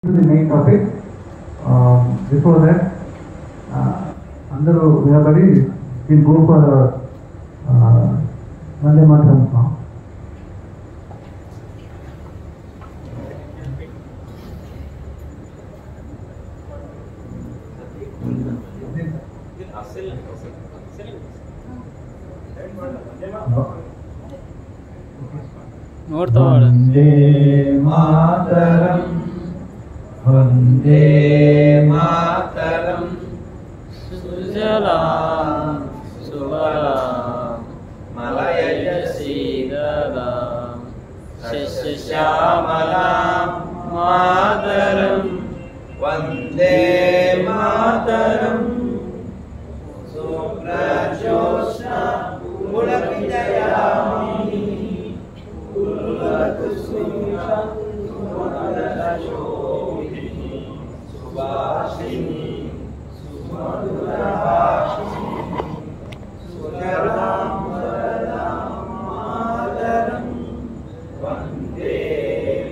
The main topic. Before that, అందరూ నిలబడి we go for Vande Mataram song. వందే మాతరం వందే మాతరం సుజలాం సుఫలాం మలయజ శీతలాం శస్యశ్యామలాం మాతరం వందే మాతరం సుప్రజోష్ణ పులకితయామి సుభాషిణి సుమధురభాషిణి సుజలాం వరదాం మాతరం వందే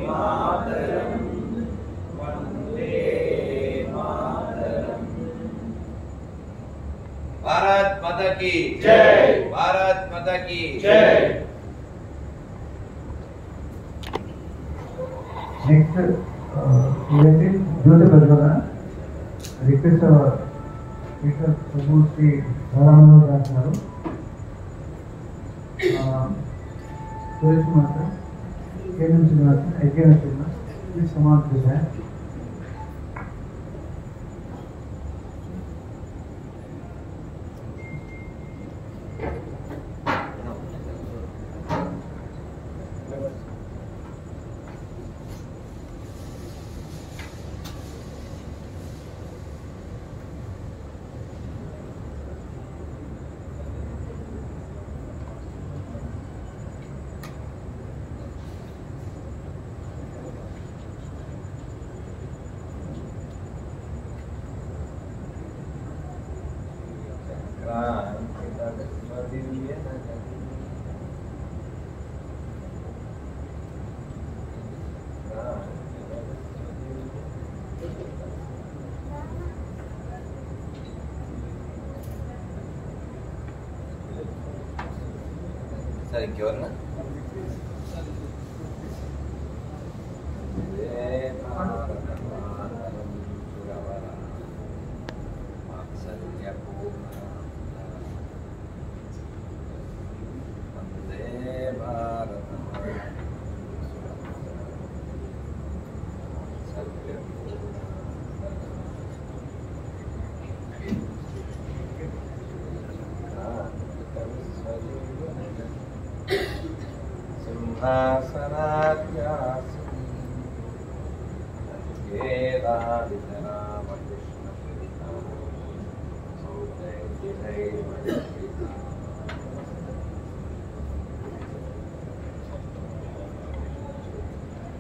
మాతరం వందే మాతరం. భారత్ మాతా కీ జై. భారత్ మాతా కీ జై. Next, Jyoti Prajwala. Request our speaker Prabhu Sri Ramanuja Garu. Suresh Kumar sir, KM Srinivasan, IKM Srinivasan, please come out to that. సరే ఇంకెవరన్నా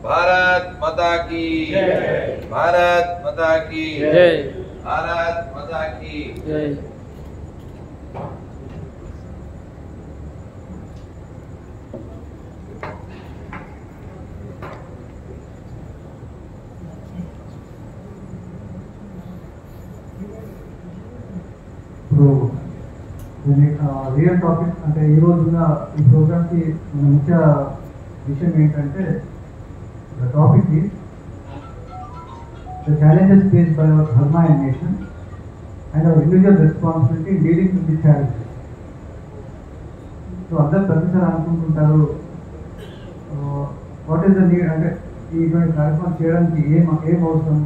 भारत माता की जय. भारत माता की जय. भारत माता की जय. రియల్ టాపిక్ అంటే ఈ రోజున ఈ ప్రోగ్రామ్కి మన ముఖ్య విషయం ఏంటంటే the topic is the challenges faced by our dharma and nation and our individual responsibility in dealing with the challenges. So అందరు ప్రతిసారి అనుకుంటుంటారు వాట్ ఈస్ ద నీడ్ అంటే ఇటువంటి కార్యక్రమం చేయడానికి ఏం అవసరం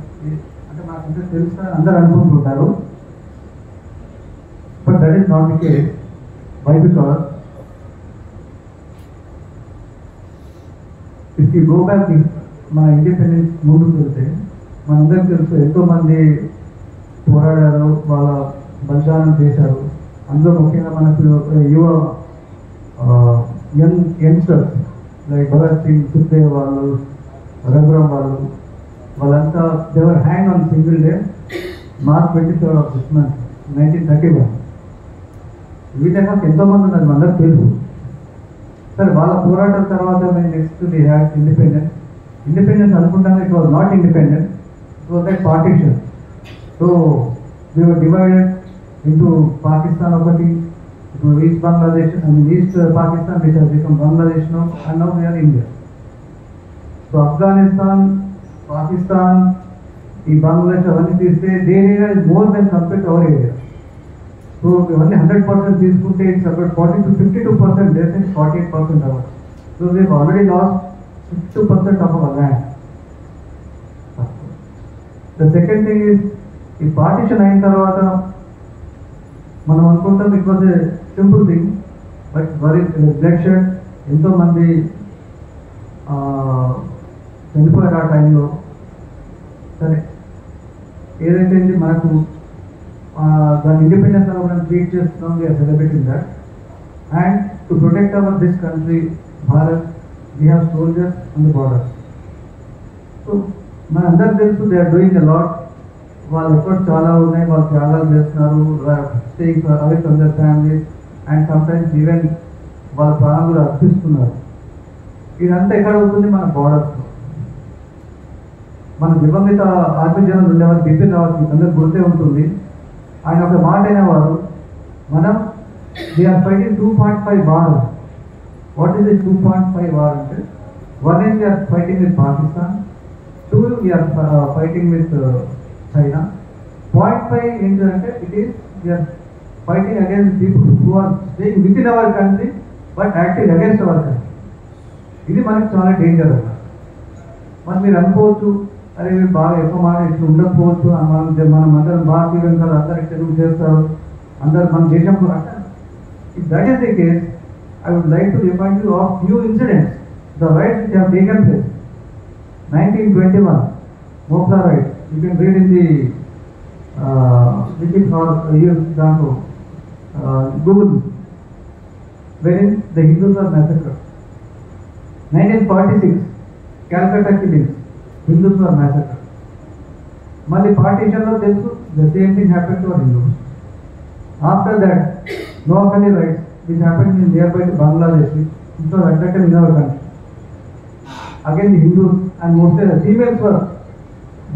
అంటే మాకంటే తెలుసు అందరు అనుకుంటుంటారు. But that is not the case. Why? Because if you go back మన ఇండిపెండెన్స్ ముందుకు వెళ్తే మనందరికీ తెలుసు ఎంతోమంది పోరాడారు, వాళ్ళ బలిదానం చేశారు. అందులో ముఖ్యంగా మనకు యువ యంగ్స్టర్స్ లైక్ భగత్ సింగ్, సుఖ్దేవ్ వాళ్ళు, రఘురామ్ వాళ్ళంతా they were hang on single day March 23rd of this month 1931. వీళ్ళకి ఎంతోమంది ఉన్నారు అందరికి తెలుసు. సరే వాళ్ళ పోరాటం తర్వాత మేము నెక్స్ట్ ది హ్యాడ్ ఇండిపెండెన్స్ అనుకుంటాను. It was not independent. was like partition. So we were divided into Pakistan ఒకటి, to East Bangladesh, East Pakistan, which has become Bangladesh now, and now we are India. So Afghanistan, Pakistan, Bangladesh, అవన్నీ తీస్తే their area is more than compared to our area. So only 100% తీసుకుంటే it's about 40 to 52%, they say 48% of us. So we've already lost 52% of our land. The second thing is, ఈ partition అయిన తర్వాత మనం అనుకుంటాం it was a simple thing, but worry blood shed, ఎంతోమంది చనిపోయారు ఆ టైంలో. సరే ఏదైతే మనకు దాని ఇండిపెండెన్స్ మనం ట్రీట్ చేస్తున్నాం, we're celebrating that. And to protect our this country Bharat, we have soldiers on the border. So మన అందరికి తెలుసు they are doing a lot. వాళ్ళ ఎఫర్ట్స్ చాలా ఉన్నాయి, వాళ్ళు త్యాగాలు చేస్తున్నారు, staying away from their families, and sometimes even వాళ్ళ ప్రాణాలు అర్పిస్తున్నారు. ఇదంతా ఎక్కడ అవుతుంది? మన బార్డర్స్లో. మన దివంగత ఆర్మీ జనరల్ ఉండేవారు బిపిన్ రావత్, మీకు అందరికి గుర్తే ఉంటుంది. ఆయన ఒక మాట అయినవారు, మనం we are fighting 2.5 war. What is the 2.5 war అంటే, one is we are fighting with Pakistan, 2 we are fighting with China. 0.5 ఏంటంటే it is we are fighting against people who are staying within our country but acting against our country. ఇది మనకి చాలా danger అన్న. మరి మీరు అనుకోవచ్చు, అరే మీరు బాగా ఎక్కువ మాట ఇట్లా ఉండకపోవచ్చు, మనం అందరం భారతీయులు కదా, అందరికి తెలుగు చేస్తారు, అందరు మన దేశంలో అంటారు. If that is the case, I would like to remind you of few incidents, the riots which have taken place. 1921 Mopla riots. You can read in the Google, wherein the Hindus are massacred. 1946 Calcutta killings, Hindus were massacred. Mali partition lo telusu, the same thing happened to our Hindus. After that, Noakhali riots, which happened in nearby Bangladesh, which was attacked in our country. Again the Hindus, and mostly the females were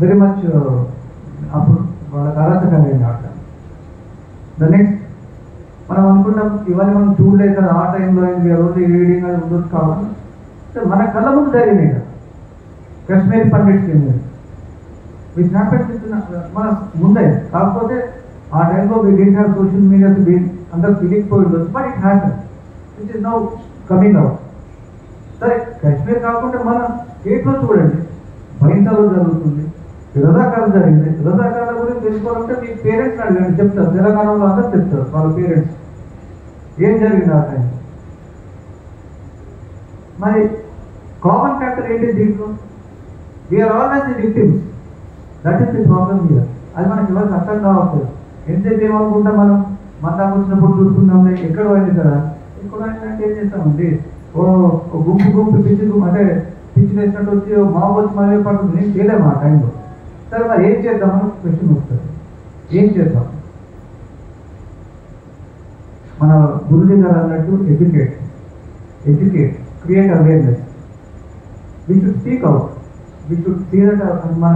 very much అప్పుడు వాళ్ళకి అరాచకమైన ఆట. The next మనం అనుకుంటాం ఇవన్నీ మనం చూడలేదు కదా, ఆ టైంలో అయింది, రోజు రీడింగ్ అది ఉండొచ్చు కావాలి. మన కళ్ళ ముందు జరిగినాయి కదా, కాశ్మీరీ పండిట్స్ విచ్ హ్యాపెన్ మన ముందే. కాకపోతే ఆ టైంలో we did have social media అందరూ తెలియకపోయి ఉండొచ్చు, but it happen which is now coming out. సరే కాశ్మీర్ కాకుండా మన స్టేట్లో చూడండి, బైంసాలో జరుగుతుంది, రజాకాలం జరిగింది. రజాకాలం గురించి తెలుసుకోవాలంటే మీ పేరెంట్స్ అడగండి, చెప్తారు. తెలంగాణలో అందరూ చెప్తారు వాళ్ళ పేరెంట్స్ ఏం జరిగింది ఆ టైం. మరి కామన్ ఫ్యాక్టర్ ఏంటి దీంట్లో? We're always the victims. That is the problem here. అది మనకి ఎవరికి అర్థం కావట్లేదు. ఎంతసేపు ఏమనుకుంటాం మనం, మన దాకా వచ్చినప్పుడు చూసుకుందాం, ఎక్కడ అయింది కదా, ఎక్కడ అయిందంటే ఏం చేస్తామండి, గుంపు పిచ్చి అంటే పిచ్చి వేసినట్టు వచ్చి మాకు వచ్చి మనమే పడుతుంది. నేను చేయలేము ఆ టైంలో. సరే మరి ఏం చేద్దామని క్వశ్చన్ వస్తుంది, ఏం చేద్దాం? మన గురుజీ గారు అన్నట్టు educate, create awareness. We should speak out, we should see that మన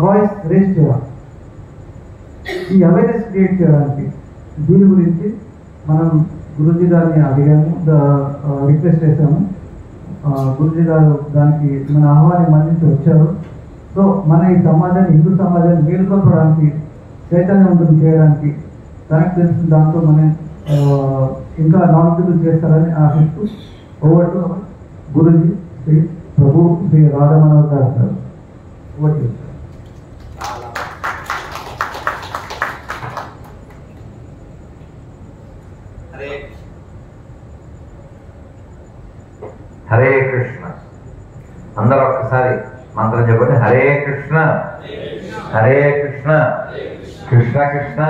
వాయిస్ రేస్ చేయాలి. ఈ అవేర్నెస్ క్రియేట్ చేయడానికి దీని గురించి మనం గురుజీ గారిని అడిగాము, రిక్వెస్ట్ చేశాము. గురుజీ గారు దానికి మన ఆహ్వానం మన్నించి వచ్చారు. సో మన ఈ సమాజాన్ని, హిందూ సమాజాన్ని మేలుకొల్పడానికి, చైతన్యవంతం చేయడానికి తనకు తెలిసిన దాంట్లో మనం ఇంకా నాలుగు చేస్తారని ఆశిస్తూ ఓవర్ టు గురుజీ శ్రీ ప్రభు శ్రీ రాధామనోహర్ గారు sir. Over to sir. Hare Krishna. అందరూ ఒక్కసారి మంత్రం చెప్పండి. హరే కృష్ణ హరే కృష్ణ కృష్ణ కృష్ణ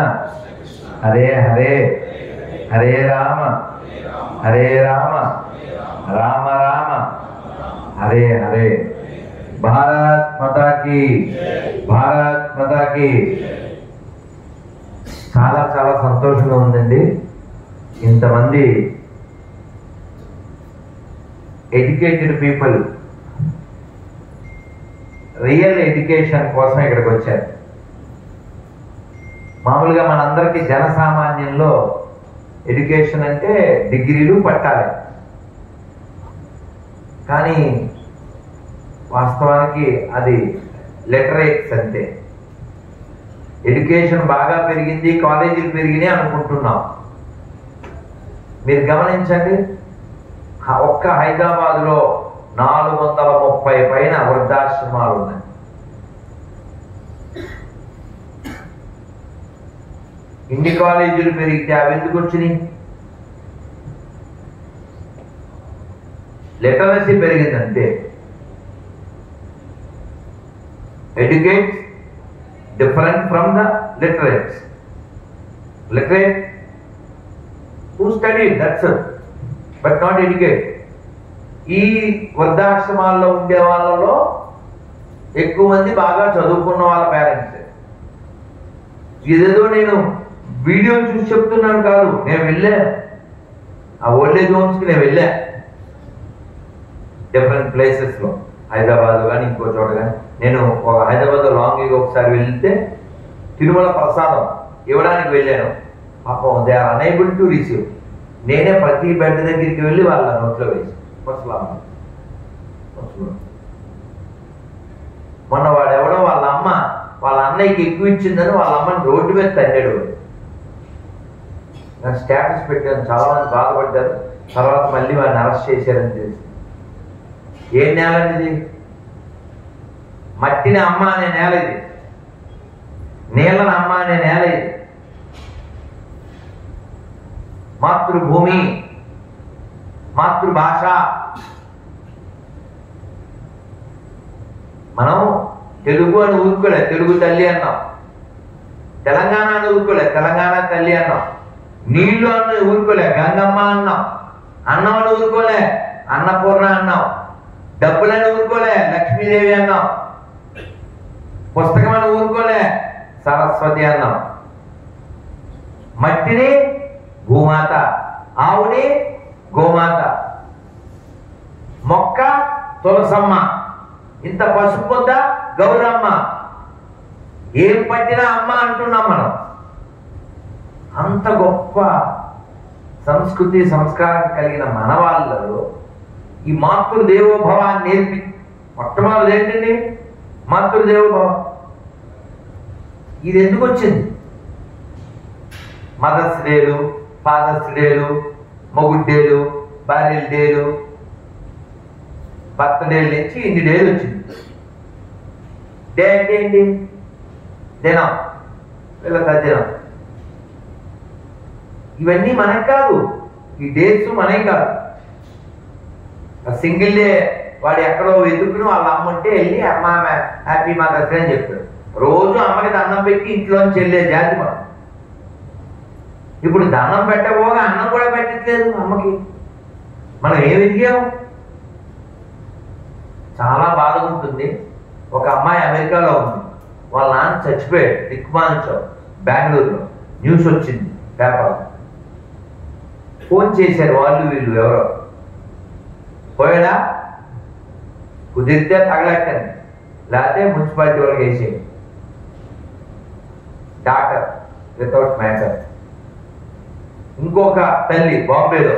హరే హరే, హరే రామ రామ రామ హరే హరే. భారత్ మాతా కీ, భారత్ మాతా కీ. చాలా చాలా సంతోషంగా ఉందండి. ఇంతమంది ఎడ్యుకేటెడ్ పీపుల్ రియల్ ఎడ్యుకేషన్ కోసం ఇక్కడికి వచ్చారు. మామూలుగా మనందరికీ జనసామాన్యంలో ఎడ్యుకేషన్ అంటే డిగ్రీలు పట్టాలి, కానీ వాస్తవానికి అది లిటరేట్స్ అంతే. ఎడ్యుకేషన్ బాగా పెరిగింది, కాలేజీలు పెరిగినాయి అనుకుంటున్నాం. మీరు గమనించండి, ఒక్క హైదరాబాద్లో 430 పైన వృద్ధాశ్రమాలు ఉన్నాయి. ఇన్ని కాలేజీలు పెరిగితే అవి ఎందుకు వచ్చినాయి? లిటరసీ పెరిగిందంటే. Educate different from the literates. Literate who studied, that's it, but not educate. ఈ వృద్ధాశ్రమాల్లో ఉండే వాళ్ళలో ఎక్కువ మంది బాగా చదువుకున్న వాళ్ళ పేరెంట్స్. ఇదేదో నేను వీడియో చూసి చెప్తున్నాను కాదు, నేను వెళ్ళా ఆ ఓల్డేజ్ హోమ్స్కి, నేను వెళ్ళా డిఫరెంట్ ప్లేసెస్లో, హైదరాబాద్ కానీ ఇంకో చోట కానీ. నేను ఒక హైదరాబాద్లో లాంగ్ ఒకసారి వెళ్తే తిరుమల ప్రసాదం ఇవ్వడానికి వెళ్ళాను. పాపం they are unable to receive. నేనే ప్రతి బెడ్ దగ్గరికి వెళ్ళి వాళ్ళ నోట్లో వేసి మొన్న వాడెవడో వాళ్ళ అమ్మ వాళ్ళ అన్నయ్యకి ఎక్కువ ఇచ్చిందని వాళ్ళ అమ్మని రోడ్డు మీద తన్నాడు. నాకు స్టేటస్ పెట్టాను, చాలా మంది బాధపడ్డారు. తర్వాత మళ్ళీ వాడిని అరెస్ట్ చేశారని తెలిసి. ఏం నేల ఇది? మట్టిని అమ్మ అనే నేల ఇది, నీళ్ళని అమ్మ అనే నేల ఇది. మాతృభూమి, మాతృభాష. మనం తెలుగు అని ఊరుకోలే, తెలుగు తల్లి అన్నాం. తెలంగాణ అని ఊరుకోలే, తెలంగాణ తల్లి అన్నాం. నీళ్లు అని ఊరుకోలే, గంగమ్మ అన్నాం. అన్నం అని ఊరుకోలే, అన్నపూర్ణ అన్నాం. డబ్బులని ఊరుకోలే, లక్ష్మీదేవి అన్నాం. పుస్తకం అని ఊరుకోలే, సరస్వతి అన్నాం. మట్టిని భూమాత, ఆవుని గోమాత, మొక్క తులసమ్మ, ఇంత పసుపు పొద్ద గౌరమ్మ. ఏం పట్టినా అమ్మ అంటున్నాం మనం. అంత గొప్ప సంస్కృతి సంస్కారం కలిగిన మన వాళ్ళలో ఈ మాతృదేవోభవాన్ని నేర్పి మొట్టమొదటి ఏంటండి? మాతృదేవోభవం. ఇది ఎందుకు వచ్చింది? మదర్స్ డేలు, ఫాదర్స్ డేలు, మొగుడు డేలు, భార్యల డేలు, బర్త్డేల నుంచి ఇన్ని డేలు వచ్చింది. డే అంటే ఏంటి? దినం, వీళ్ళకి దినం. ఇవన్నీ మనకి కాదు, ఈ డేట్స్ మనకి కాదు. సింగిల్ డే వాడు ఎక్కడో వెతుకుని వాళ్ళ అమ్మ ఉంటే వెళ్ళి అమ్మ హ్యాపీ మదర్స్ డే అని చెప్తాడు. రోజు అమ్మకి దండం పెట్టి ఇంట్లోంచి వెళ్ళే జాతి మనం. ఇప్పుడు దండం పెట్టబోగా అన్నం కూడా పెట్టట్లేదు అమ్మకి. మనం ఏం ఎదిగాం? చాలా బాధగా ఉంటుంది. ఒక అమ్మాయి అమెరికాలో ఉంది, వాళ్ళ నాన్న చచ్చిపోయాడు, దిక్కుమాలించావు. బెంగళూరులో న్యూస్ వచ్చింది పేపర్. ఫోన్ చేశారు వాళ్ళు వీళ్ళు ఎవరో. పోయాడా? కుదిరితే తగలెట్టండి, లేకపోతే మున్సిపాలిటీ వాళ్ళకి వేసేయండి. Doctor without matter. ఇంకొక తల్లి బాంబేలో,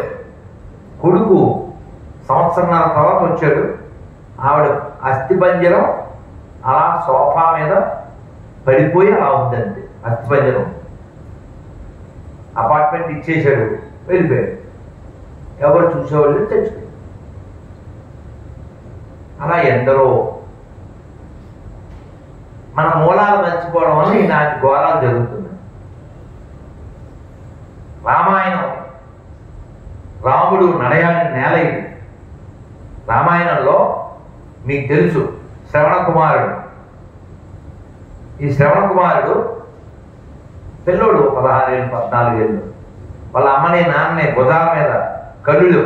కొడుకు సంవత్సరాల తర్వాత వచ్చాడు. ఆవిడ అస్థిపంజరం అలా సోఫా మీద పడిపోయి అలా ఉందంటే అస్థిపంజరం. అపార్ట్మెంట్ ఇచ్చేశాడు, వెళ్ళిపోయాడు. ఎవరు చూసేవాళ్ళు చచ్చిపోయాడు. అలా ఎందరో మన మూలాలు మర్చిపోవడం వల్ల ఇలాంటి ఘోరాలు జరుగుతున్నాయి. రామాయణం, రాముడు నడయాడిన నేల ఇది. రామాయణంలో మీకు తెలుసు శ్రవణ కుమారుడు. ఈ శ్రవణ కుమారుడు పిల్లోడు 16 ఏళ్ళు 14 ఏళ్ళు. వాళ్ళ అమ్మని నాన్నని భుజాల మీద కళ్ళు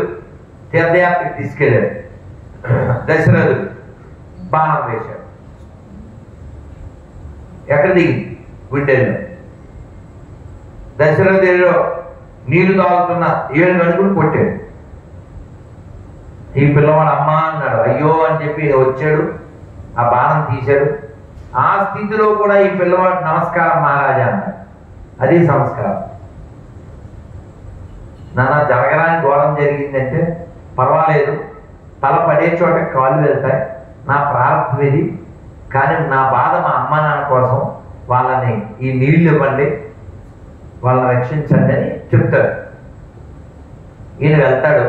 తీర్థయాత్రకి తీసుకెళ్ళాడు. దశరథుడు బాణం వేశాడు. ఎక్కడ దిగింది? గుండెల్లో. దశరథుడిలో నీళ్లు తాగుతున్న ఏడు గడుపులు కొట్టాడు. ఈ పిల్లవాడు అమ్మ అన్నాడు. అయ్యో అని చెప్పి వచ్చాడు. ఆ బాణం తీశాడు. ఆ స్థితిలో కూడా ఈ పిల్లవాడు నమస్కారం మహారాజా అన్నాడు. అది సంస్కారం. నాన్న జరగరాని ఘోరం జరిగిందంటే పర్వాలేదు, తల పడే చోట కాళ్ళు వెళ్తాయి, నా ప్రార్థన ఇది, కానీ నా బాధ మా అమ్మ నాన్న కోసం, వాళ్ళని ఈ నీళ్లు ఇవ్వండి, వాళ్ళని రక్షించండి అని చెప్తాడు. ఈయన వెళ్తాడు,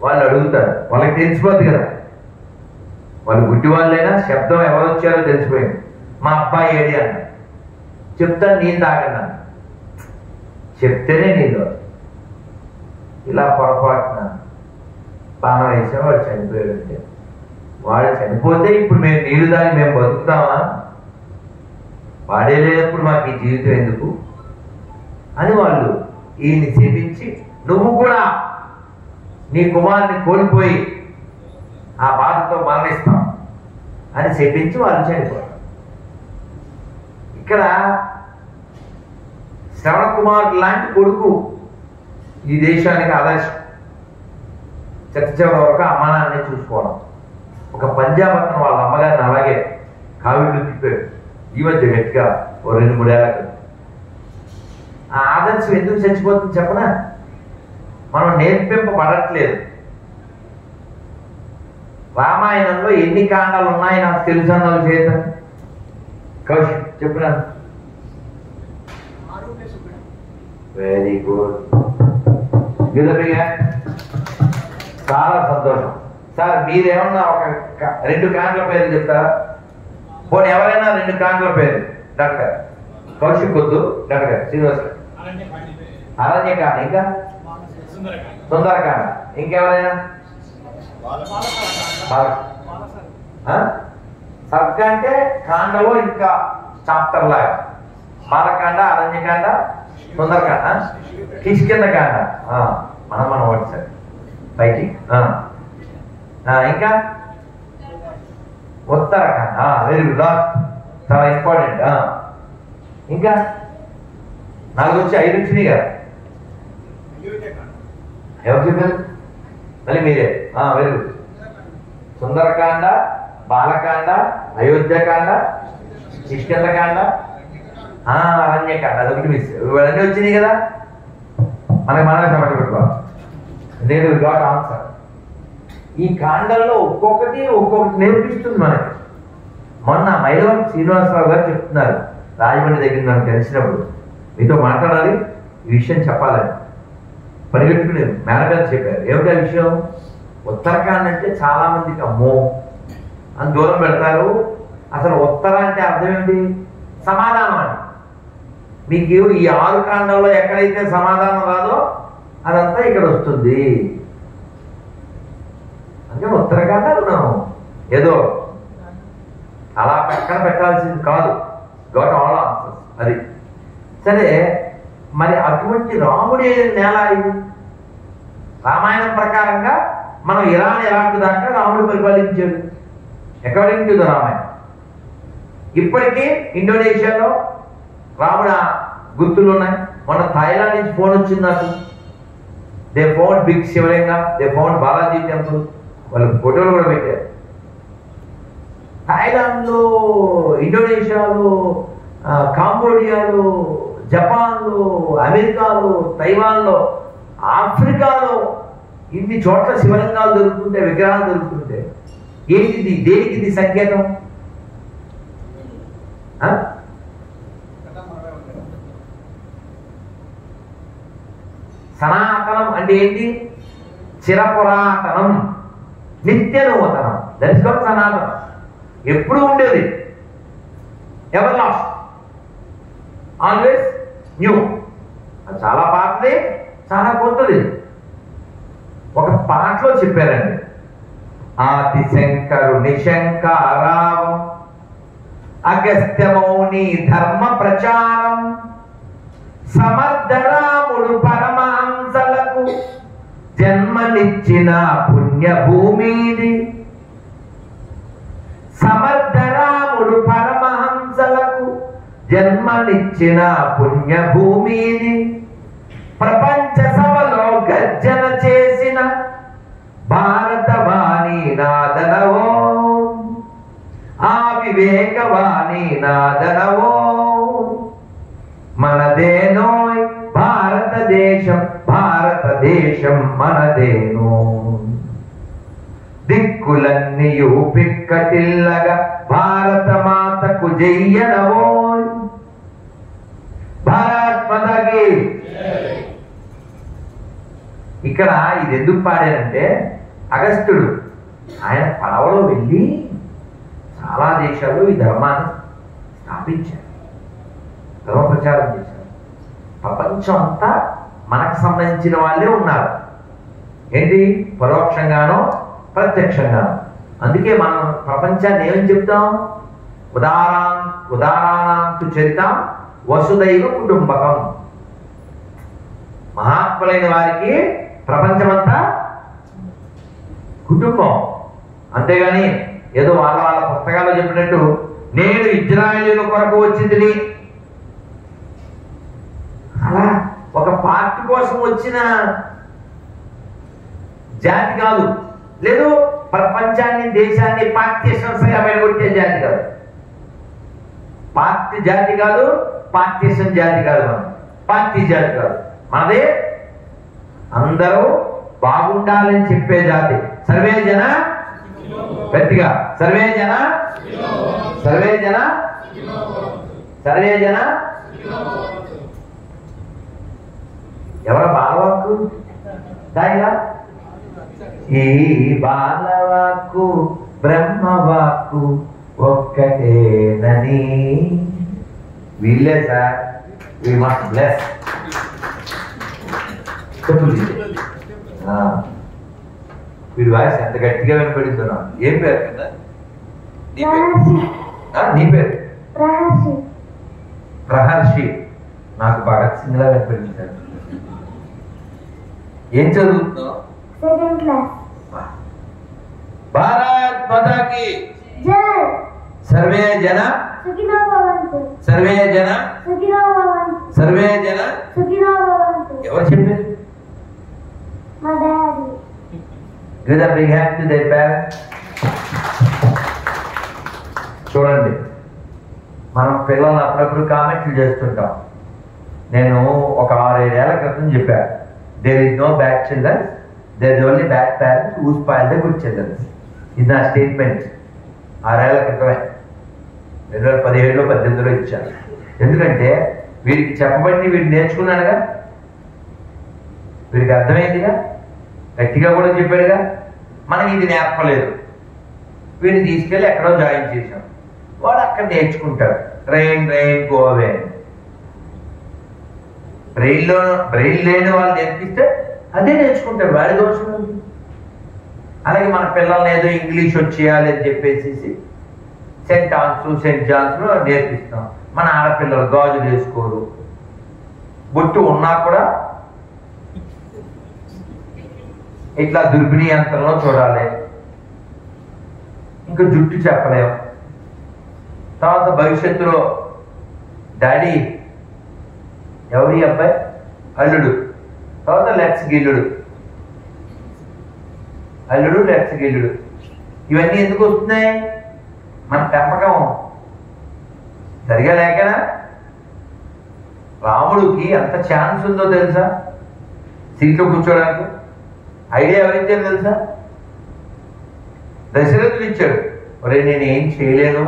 వాళ్ళు అడుగుతారు, వాళ్ళకి తెలిసిపోద్ది కదా, వాళ్ళు గుడ్డి వాళ్ళైనా శబ్దం ఎవరు వచ్చారో తెలిసిపోయింది. మా అబ్బాయి ఏడి అన్న, చెప్తాను నీళ్ళు తాగన్నా, చెప్తేనే నీళ్ళు. ఇలా పొరపాటున బాణం వేసా వాడు చనిపోయాడంటే, వాడు చనిపోతే ఇప్పుడు మేము నీళ్లు తాగి మేము బతుకుతామా? వాడే లేనప్పుడు మాకు ఈ జీవితం ఎందుకు అని వాళ్ళు ఈయన్ని శపించి, నువ్వు కూడా నీ కుమారుని కోల్పోయి ఆ బాధతో మరణిస్తాం అని శపించి వాళ్ళు చనిపోయారు. ఇక్కడ శ్రవణ కుమారుడు లాంటి కొడుకు ఈ దేశానికి ఆదర్శం. చివరి వరకు అమ్మా నాన్నని చూసుకోవడం. ఒక పంజాబ్ అతను వాళ్ళ అమ్మగారిని అలాగే కావిళ్ళు తిప్పాడు ఈ మధ్య గట్టిగా, ఓ 2-3 ఏళ్ళ క్రితం. ఆ ఆదర్శం ఎందుకు చచ్చిపోతుంది చెప్పనా? మనం నేర్పింపబడట్లేదు. రామాయణంలో ఎన్ని కాండాలు ఉన్నాయి నాకు తెలుసు అన్న చేత కౌశిక్ చెప్పినాను. వెరీ గుడ్, చాలా సంతోషం. సార్ మీరేమన్నా ఒక 2 కాండల పేర్లు చెప్తారా? పోనీ ఎవరైనా 2 కాండల పేర్లు. డాక్టర్ కౌశిక్ వద్దు, డాక్టర్ శ్రీనివాస్ అరణ్యకాండ, ఇంకా సుందరకాండ, ఇంకెవరైనా? సర్గ అంటే కాండలో ఇంకా చాప్టర్ లాగా. బాలకాండ, అరణ్యకాండ, సుందరకాండ, కిష్కింధకాండ, మనం వచ్చారు పైకి. ఇంకా ఉత్తరాఖండ, వెరీ గుడ్, చాలా ఇంపార్టెంట్. ఇంకా 4 వచ్చి 5 వచ్చినాయి కదా, ఎవరు చెప్పారు? మళ్ళీ మీరే. Very good. సుందరకాండ, బాలకాండ, అయోధ్యకాండ, కిష్కింధకాండ, అరణ్యకాండ, అదొకటి మిస్. ఇవన్నీ వచ్చినాయి కదా, మనమే సమస్య పెట్టుకోవాలి. నేను గాట్ ఆన్సర్. ఈ కాండల్లో ఒక్కొక్కటి నేర్పిస్తుంది మనకి. మొన్న మైలవరం శ్రీనివాసరావు గారు చెప్తున్నారు, రాజమండ్రి దగ్గర నన్ను కలిసినప్పుడు, మీతో మాట్లాడాలి, ఈ విషయం చెప్పాలని పరిగెట్టుకుని మేనగారు చెప్పారు. ఏమిటా విషయం? ఉత్తరాఖండ్ అంటే చాలా మందికి అమ్మో అని దూరం పెడతారు. అసలు ఉత్తర అంటే అర్థం ఏంటి? సమాధానం అని. మీకు ఈ 6 కాండాల్లో ఎక్కడైతే సమాధానం రాదో అదంతా ఇక్కడ వస్తుంది. అందుకని ఉత్తరాఖండ ఉన్నాము, ఏదో అలా పక్కన పెట్టాల్సింది కాదు. Got all answers. అది సరే. మరి అటువంటి రాముడి నేల ఇది. రామాయణం ప్రకారంగా మనం ఇరాన్ ఇరాక్ దాకా రాముడు పరిపాలించాడు, అకార్డింగ్ టు ద రామాయణం. ఇప్పటికీ ఇండోనేషియాలో రాముడు గుర్తులు ఉన్నాయి. మొన్న థాయిలాండ్ నుంచి ఫోన్ వచ్చింది నాకు. They found big Shivalinga, they found Balaji temple. వాళ్ళు ఫోటోలు కూడా పెట్టారు. థాయిలాండ్లో, ఇండోనేషియాలో, కాంబోడియాలో, జపాన్లో, అమెరికాలో, తైవాన్లో, ఆఫ్రికాలో ఇన్ని చోట్ల శివలింగాలు దొరుకుతుంటే, విగ్రహాలు దొరుకుతుంటే ఏంటిది? దేనికి ఇది సంకేతం? సనాతనం అంటే ఏంటి? చిరపురాతనం, నిత్య నూతనం. దట్ ఇస్ కాల్డ్ సనాతనం. ఎప్పుడు ఉండేది, ఎవర్ లాస్ట్, ఆల్వేస్ న్యూ. అది చాలా పాతది, చాలా కొత్తది. ఒక పాటలో చెప్పారండి, ఆది శంకరుని శంకరావం, అగస్త్య మౌని ధర్మ ప్రచారం, సమర్థ రాముడు పరమహంసలకు జన్మనిచ్చిన పుణ్యభూమిది. సమర్థ రాముడు పరమహంసలకు జన్మనిచ్చిన పుణ్యభూమిది. ప్రపంచ సభలో గర్జన చేసిన భారతవాణి నాదనవో. నాదనవో మనదేనోయ్ భారతదేశం భారతదేశం మనదేనో దిక్కులన్నీయు పిక్కటిల్లగా భారత మాతకు జయ్యనవోయ్ భారత్ మాతకి. ఇక్కడ ఇది ఎందుకు పాడారంటే అగస్త్యుడు ఆయన పడవలో వెళ్ళి చాలా దేశాల్లో ఈ ధర్మాన్ని స్థాపించారు, ధర్మ ప్రచారం చేశారు. ప్రపంచం అంతా మనకు సంబంధించిన వాళ్ళే ఉన్నారు, ఏంటి పరోక్షంగానో ప్రత్యక్షంగానో. అందుకే మనం ప్రపంచాన్ని ఏమని చెప్తాం? ఉదారాంతు చరితం వసుదైవ కుటుంబకం. మహాత్ములైన వారికి ప్రపంచమంతా కుటుంబం. అంతేగాని ఏదో వాళ్ళ వాళ్ళ పుస్తకాల్లో చెప్పినట్టు నేను ఇజ్రాయేలీల కొరకు వచ్చింది అలా ఒక పార్టీ కోసం వచ్చిన జాతి కాదు. లేదు ప్రపంచాన్ని దేశాన్ని పార్టీషన్స్గా వెళ్ళగొట్టే జాతి కాదు, పార్టీ జాతి కాదు, పార్టీషన్ జాతి కాదు, మనం పార్టీ జాతి కాదు. మనదే అందరూ బాగుండాలని చెప్పే జాతి. సర్వే జన గట్టిగా సర్వే జన సర్వే జన సర్వే జన. ఎవర బాలవాక్కు దాయిలా? ఈ బాలవాక్కు బ్రహ్మవాక్కు ఒక్కటేనని. వీళ్ళే సార్, we must bless. వీడి వాయిస్ ఎంత గట్టిగా వినపడుతున్నా. ఏం పేరు కదా నీ పేరు? ప్రహర్షి. నాకు భగత్ సింగ్ లా వినపడింది. ఏం చదువుతున్నావు? భారత్ మాతాకి సర్వే జన సర్వే జన సర్వే జన. ఎవరు చెప్పారు? Give a big hand to their parents. చూడండి, మనం పిల్లల్ని అప్పుడప్పుడు కామెంట్లు చేస్తుంటాం. నేను ఒక 6-7 ఏళ్ల క్రితం చెప్పాను, there is no bad childrens, there is only bad parents who spoil the good childrens. ఇది నా స్టేట్మెంట్. 6 ఏళ్ల క్రితమే 2017లో 18లో ఇచ్చాను. ఎందుకంటే వీడికి చెప్పబట్టి వీడు నేర్చుకున్నాడుగా, వీడికి అర్థమైందిగా, గట్టిగా కూడా చెప్పాడుగా. మనకి ఇది నేర్పలేదు, వీడిని తీసుకెళ్ళి ఎక్కడో జాయిన్ చేశాం, వాడు అక్కడ నేర్చుకుంటాడు. Train go away. బ్రెయిన్ లేని వాళ్ళు నేర్పిస్తే అదే నేర్చుకుంటాడు, వాడి దోషం ఉంది. అలాగే మన పిల్లల్ని ఏదో ఇంగ్లీష్ వచ్చేయాలి అని చెప్పేసి సెంట్ జాన్స్ నేర్పిస్తాం. మన ఆడపిల్లలు గాజులు వేసుకోరు, బొట్టు ఉన్నా కూడా ఇట్లా దుర్బిణి యంత్రంలో చూడాలి, ఇంకా జుట్టు చెప్పలేము. తర్వాత భవిష్యత్తులో డాడీ ఎవరి అబ్బాయి అల్లుడు, తర్వాత లెట్స్ గిల్లుడు, అల్లుడు లెట్స్ గిల్లుడు. ఇవన్నీ ఎందుకు వస్తున్నాయి? మన పెంపకం సరిగా లేకనా? రాముడికి ఎంత ఛాన్స్ ఉందో తెలుసా సీట్లో కూర్చోడానికి? ఐడియా ఎవరిచ్చారు తెలుసా? దశరథుడు ఇచ్చాడు. ఒరే నేను ఏం చేయలేను,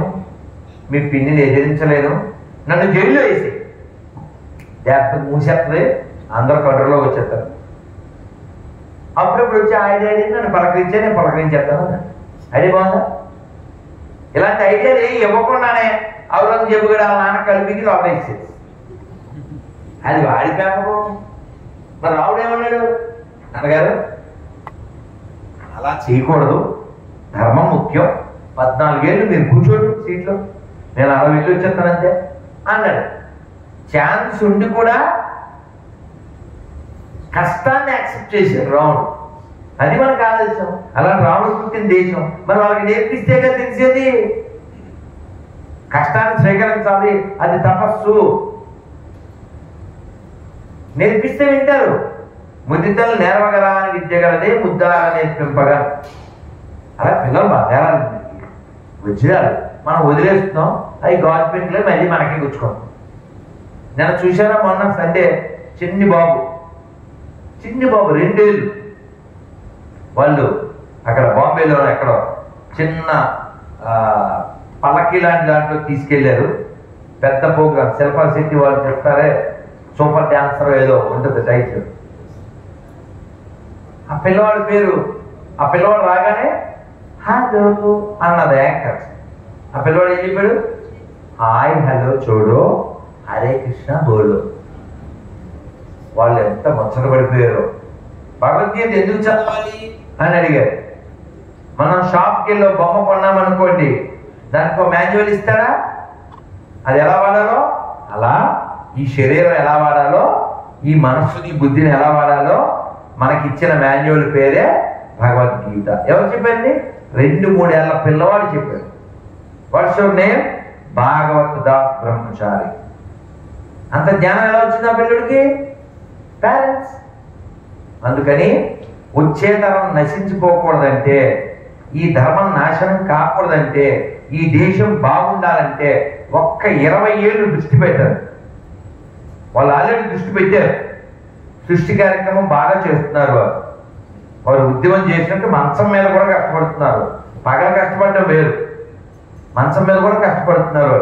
మీ పిన్నిని ఎదిరించలేను, నన్ను జైల్లో వేసి జాగ్రత్త మూసేస్తుంది, అందరూ కంట్రోల్లో వచ్చేస్తారు. అప్పుడప్పుడు వచ్చి ఐడియా నన్ను పలకరించే, నేను పలకరించేస్తాను. ఐడియా బాగుందా? ఇలాంటి ఐడియాలు ఏమి ఇవ్వకుండానే ఔరంగజేబు కూడా నాన్న కలిపికి లోపల ఇచ్చేది. అది వాడి పెంపకం. మరి రావుడేమన్నాడు? అన్నగారు అలా చేయకూడదు, ధర్మం ముఖ్యం, 14 ఏళ్ళు మీరు కూర్చోండి సీట్లో, నేను 60 ఏళ్ళు వచ్చేస్తానంతే అన్నాడు. ఛాన్స్ ఉండి కూడా కష్టాన్ని యాక్సెప్ట్ చేశారు రాముడు. అది మనకు ఆలోచన. అలా రాముడు పుట్టిన దేశం, మరి వాళ్ళకి నేర్పిస్తేగా తెలిసేది. కష్టాన్ని స్వీకరించాలి, అది తపస్సు. నేర్పిస్తే వింటారు. ముద్దితలు నేర్వగల అని విద్యగలదే ముద్ద నేర్పింపగా. అలా పిల్లలు బంగారాలు వజ్రాలు మనం వదిలేస్తున్నాం, అవి గవర్నమెంట్లో మళ్ళీ మనకి గుచ్చుకుంటాం. నేను చూసారా మొన్న సండే చిన్ని బాబు 2 ఏళ్ళు వాళ్ళు అక్కడ బాంబేలో ఎక్కడో చిన్న పల్లకి లాంటి దాంట్లో తీసుకెళ్లారు. పెద్ద ప్రోగ్రామ్ శిల్పా శెట్టి వాళ్ళు చెప్తారే సూపర్ డాన్సర్ ఏదో ఉంటుంది టైటిల్. ఆ పిల్లవాడు రాగానే హలో అన్నది యాంకర్. ఆ పిల్లవాడు ఏం చెప్పాడు? హాయ్ హలో చూడు హరే కృష్ణ బోలు. వాళ్ళు ఎంత ముచ్చట పడిపోయారో. భగవద్గీత ఎందుకు చదవాలి అని అడిగారు. మనం షాప్కి వెళ్ళి బొమ్మ కొన్నామనుకోండి, దానికి ఒక మాన్యువల్ ఇస్తాడా? అది ఎలా వాడాలో, అలా ఈ శరీరం ఎలా వాడాలో, ఈ మనస్సుని బుద్ధిని ఎలా వాడాలో మనకి ఇచ్చిన మాన్యువల్ పేరే భగవద్గీత. ఎవరు చెప్పండి? 2-3 ఏళ్ల పిల్లవాడు చెప్పారు. What's your name? Bhagwat Das బ్రహ్మచారి. అంత జ్ఞానం ఎలా వచ్చింది ఆ పిల్లడికి? పేరెంట్స్. అందుకని వచ్చే తరం నశించుకోకూడదంటే, ఈ ధర్మం నాశనం కాకూడదంటే, ఈ దేశం బాగుండాలంటే ఒక్క 20 ఏళ్ళు దృష్టి పెట్టారు. వాళ్ళు ఆల్రెడీ దృష్టి పెట్టారు. సృష్టి కార్యక్రమం బాగా చేస్తున్నారు. వారు ఉద్యమం చేసినట్టు మంచం మీద కూడా కష్టపడుతున్నారు. పగల కష్టపడడం వేరు, మంచం మీద కూడా కష్టపడుతున్నారు.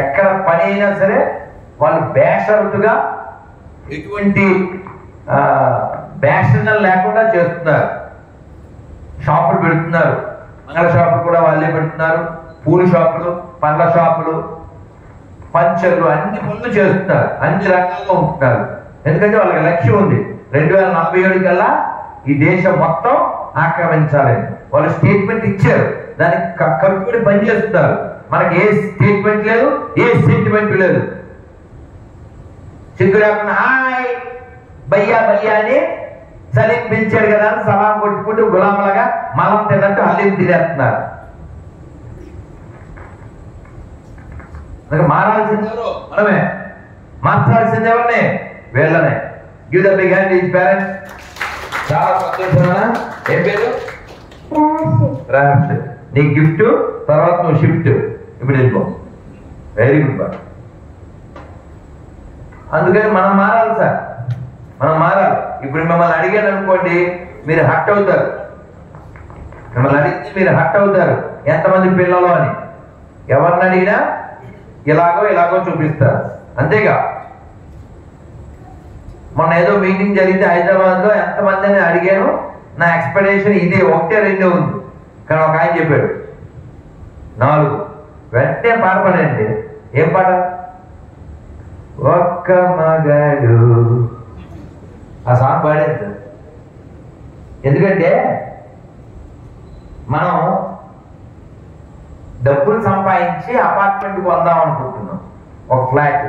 ఎక్కడ పని అయినా సరే వాళ్ళు బేషరతుగా ఎటువంటి బ్యాషనల్ లేకుండా చేస్తున్నారు. షాపులు పెడుతున్నారు, మంగళ షాపులు కూడా వాళ్ళే పెడుతున్నారు, పూల షాపులు, పండ్ల షాపులు, పంచర్లు, అన్ని పనులు చేస్తున్నారు, అన్ని రంగాల్లో ఉంటున్నారు. ఎందుకంటే వాళ్ళకి లక్ష్యం ఉంది, 2047 కల్లా ఈ దేశం మొత్తం ఆక్రమించాలని వాళ్ళు స్టేట్మెంట్ ఇచ్చారు. దానికి కట్టుబడి పనిచేస్తున్నారు. మనకి ఏ స్టేట్మెంట్ లేదు, ఏ సెంటిమెంట్ లేదు. సిగ్గు లేకుండా హాయ్ భయ్యా అని సలీం పిలిచాడు కదా అని సలాం కొట్టుకుంటూ గులాంలాగా మలం తిన్నట్టు హలీం తినేస్తున్నారు. మారాల్సింది మనమే, మార్చాల్సింది ఎవరిని? వీళ్ళనే. Give the big hand is parents. చాలా సంతోషమేనా? ఏం పేరు? రాహర్ష్. నీ గిఫ్ట్ తర్వాత నువ్వు షిఫ్ట్. ఇప్పుడు వెళ్ళిపో. Very good boy. అందుకని మనం మారాలి సార్, మనం మారాలి. ఇప్పుడు మిమ్మల్ని అడిగాను అనుకోండి, మీరు హట్ అవుతారు. మిమ్మల్ని అడిగితే మీరు హట్ అవుతారు, ఎంతమంది పిల్లలు అని. ఎవరిని అడిగినా ఇలాగో చూపిస్తారు, అంతేగా. మొన్న ఏదో మీటింగ్ జరిగితే హైదరాబాద్ లో ఎంతమందిని అడిగాను, నా ఎక్స్పెక్టేషన్ ఇదే, 1-2 ఉంది. కానీ ఒక ఆయన చెప్పాడు 4. వెంటనే పాట పాడండి. ఏం పాట? ఒక్క మగాడు. ఆ సాంగ్ పాడేది సార్. ఎందుకంటే మనం డబ్బులు సంపాదించి అపార్ట్మెంట్ కొందాం అనుకుంటున్నాం, ఒక ఫ్లాట్.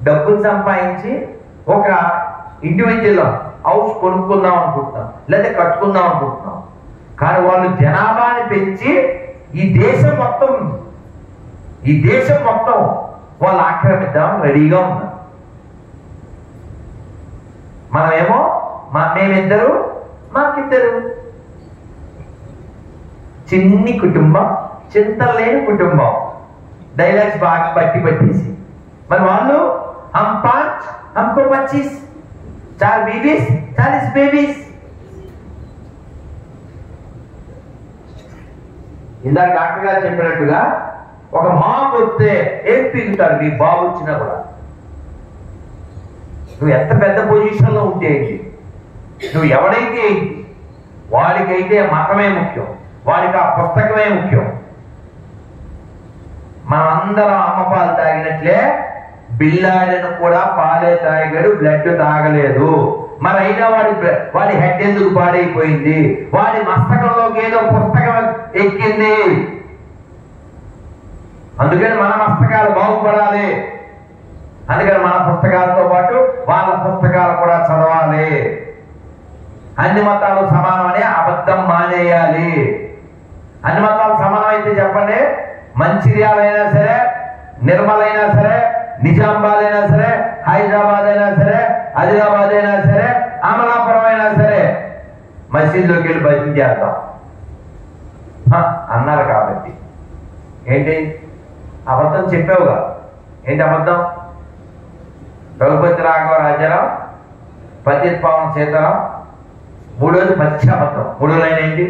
డబ్బులు సంపాదించి ఒక ఇండివిజువల్ హౌస్ కొనుక్కుందాం అనుకుంటున్నాం, లేదా కట్టుకుందాం అనుకుంటున్నాం. కానీ వాళ్ళు జనాభాని పెంచి ఈ దేశం మొత్తం వాళ్ళు ఆక్రమిద్దాం రెడీగా ఉన్నారు. మనమేమో మేమిద్దరు, మాకిద్దరు. చిన్ని కుటుంబం, చింతలేని కుటుంబం. డైలాగ్స్ బాగా పట్టేసి. మరి వాళ్ళు हम 5, हमको 25, 4 बीवीस, 40 बेबीस. ఇందాక డాక్టర్ గారు చెప్పినట్టుగా ఒక మామ్ వస్తే ఏం పీకుతారు? నీ బాబు వచ్చినా కూడా నువ్వు ఎంత పెద్ద పొజిషన్ లో ఉంటే ఏంటి, నువ్వు ఎవడైతే ఏంటి, వాడికైతే మతమే ముఖ్యం, వాడికి ఆ పుస్తకమే ముఖ్యం. మనం అందరం అమ్మ పాలు తాగినట్లే బిల్లాడను కూడా పాలే తాగాడు, బ్లడ్ తాగలేదు. మరి అయినా వాడి హెడ్ ఎందుకు పాడైపోయింది? వాడి మస్తకంలోకి ఏదో పుస్తకం ఎక్కింది. అందుకని మన మస్తకాలు బాగుపడాలి. అందుకని మన పుస్తకాలతో పాటు వాళ్ళ పుస్తకాలు కూడా చదవాలి. అన్ని మతాలు సమానమని అబద్ధం మానేయాలి. అన్ని మతాలు సమానం అయితే చెప్పండి, మంచిర్యాలైనా సరే, నిర్మల్ అయినా సరే, నిజామాబాద్ అయినా సరే, హైదరాబాద్ అయినా సరే, ఆదిలాబాద్ అయినా సరే, అమలాపురం అయినా సరే మసీదులోకి వెళ్ళి భజన చేద్దాం అన్నారు. కాబట్టి ఏంటి అబద్ధం చెప్పావుగా? ఏంటి అబద్ధం? రఘుపతి రాఘవ రాజారావు, పతిత్ పావన్ సీతారాం. మూడోది పశ్చాబద్ధం. మూడో లైన్ ఏంటి?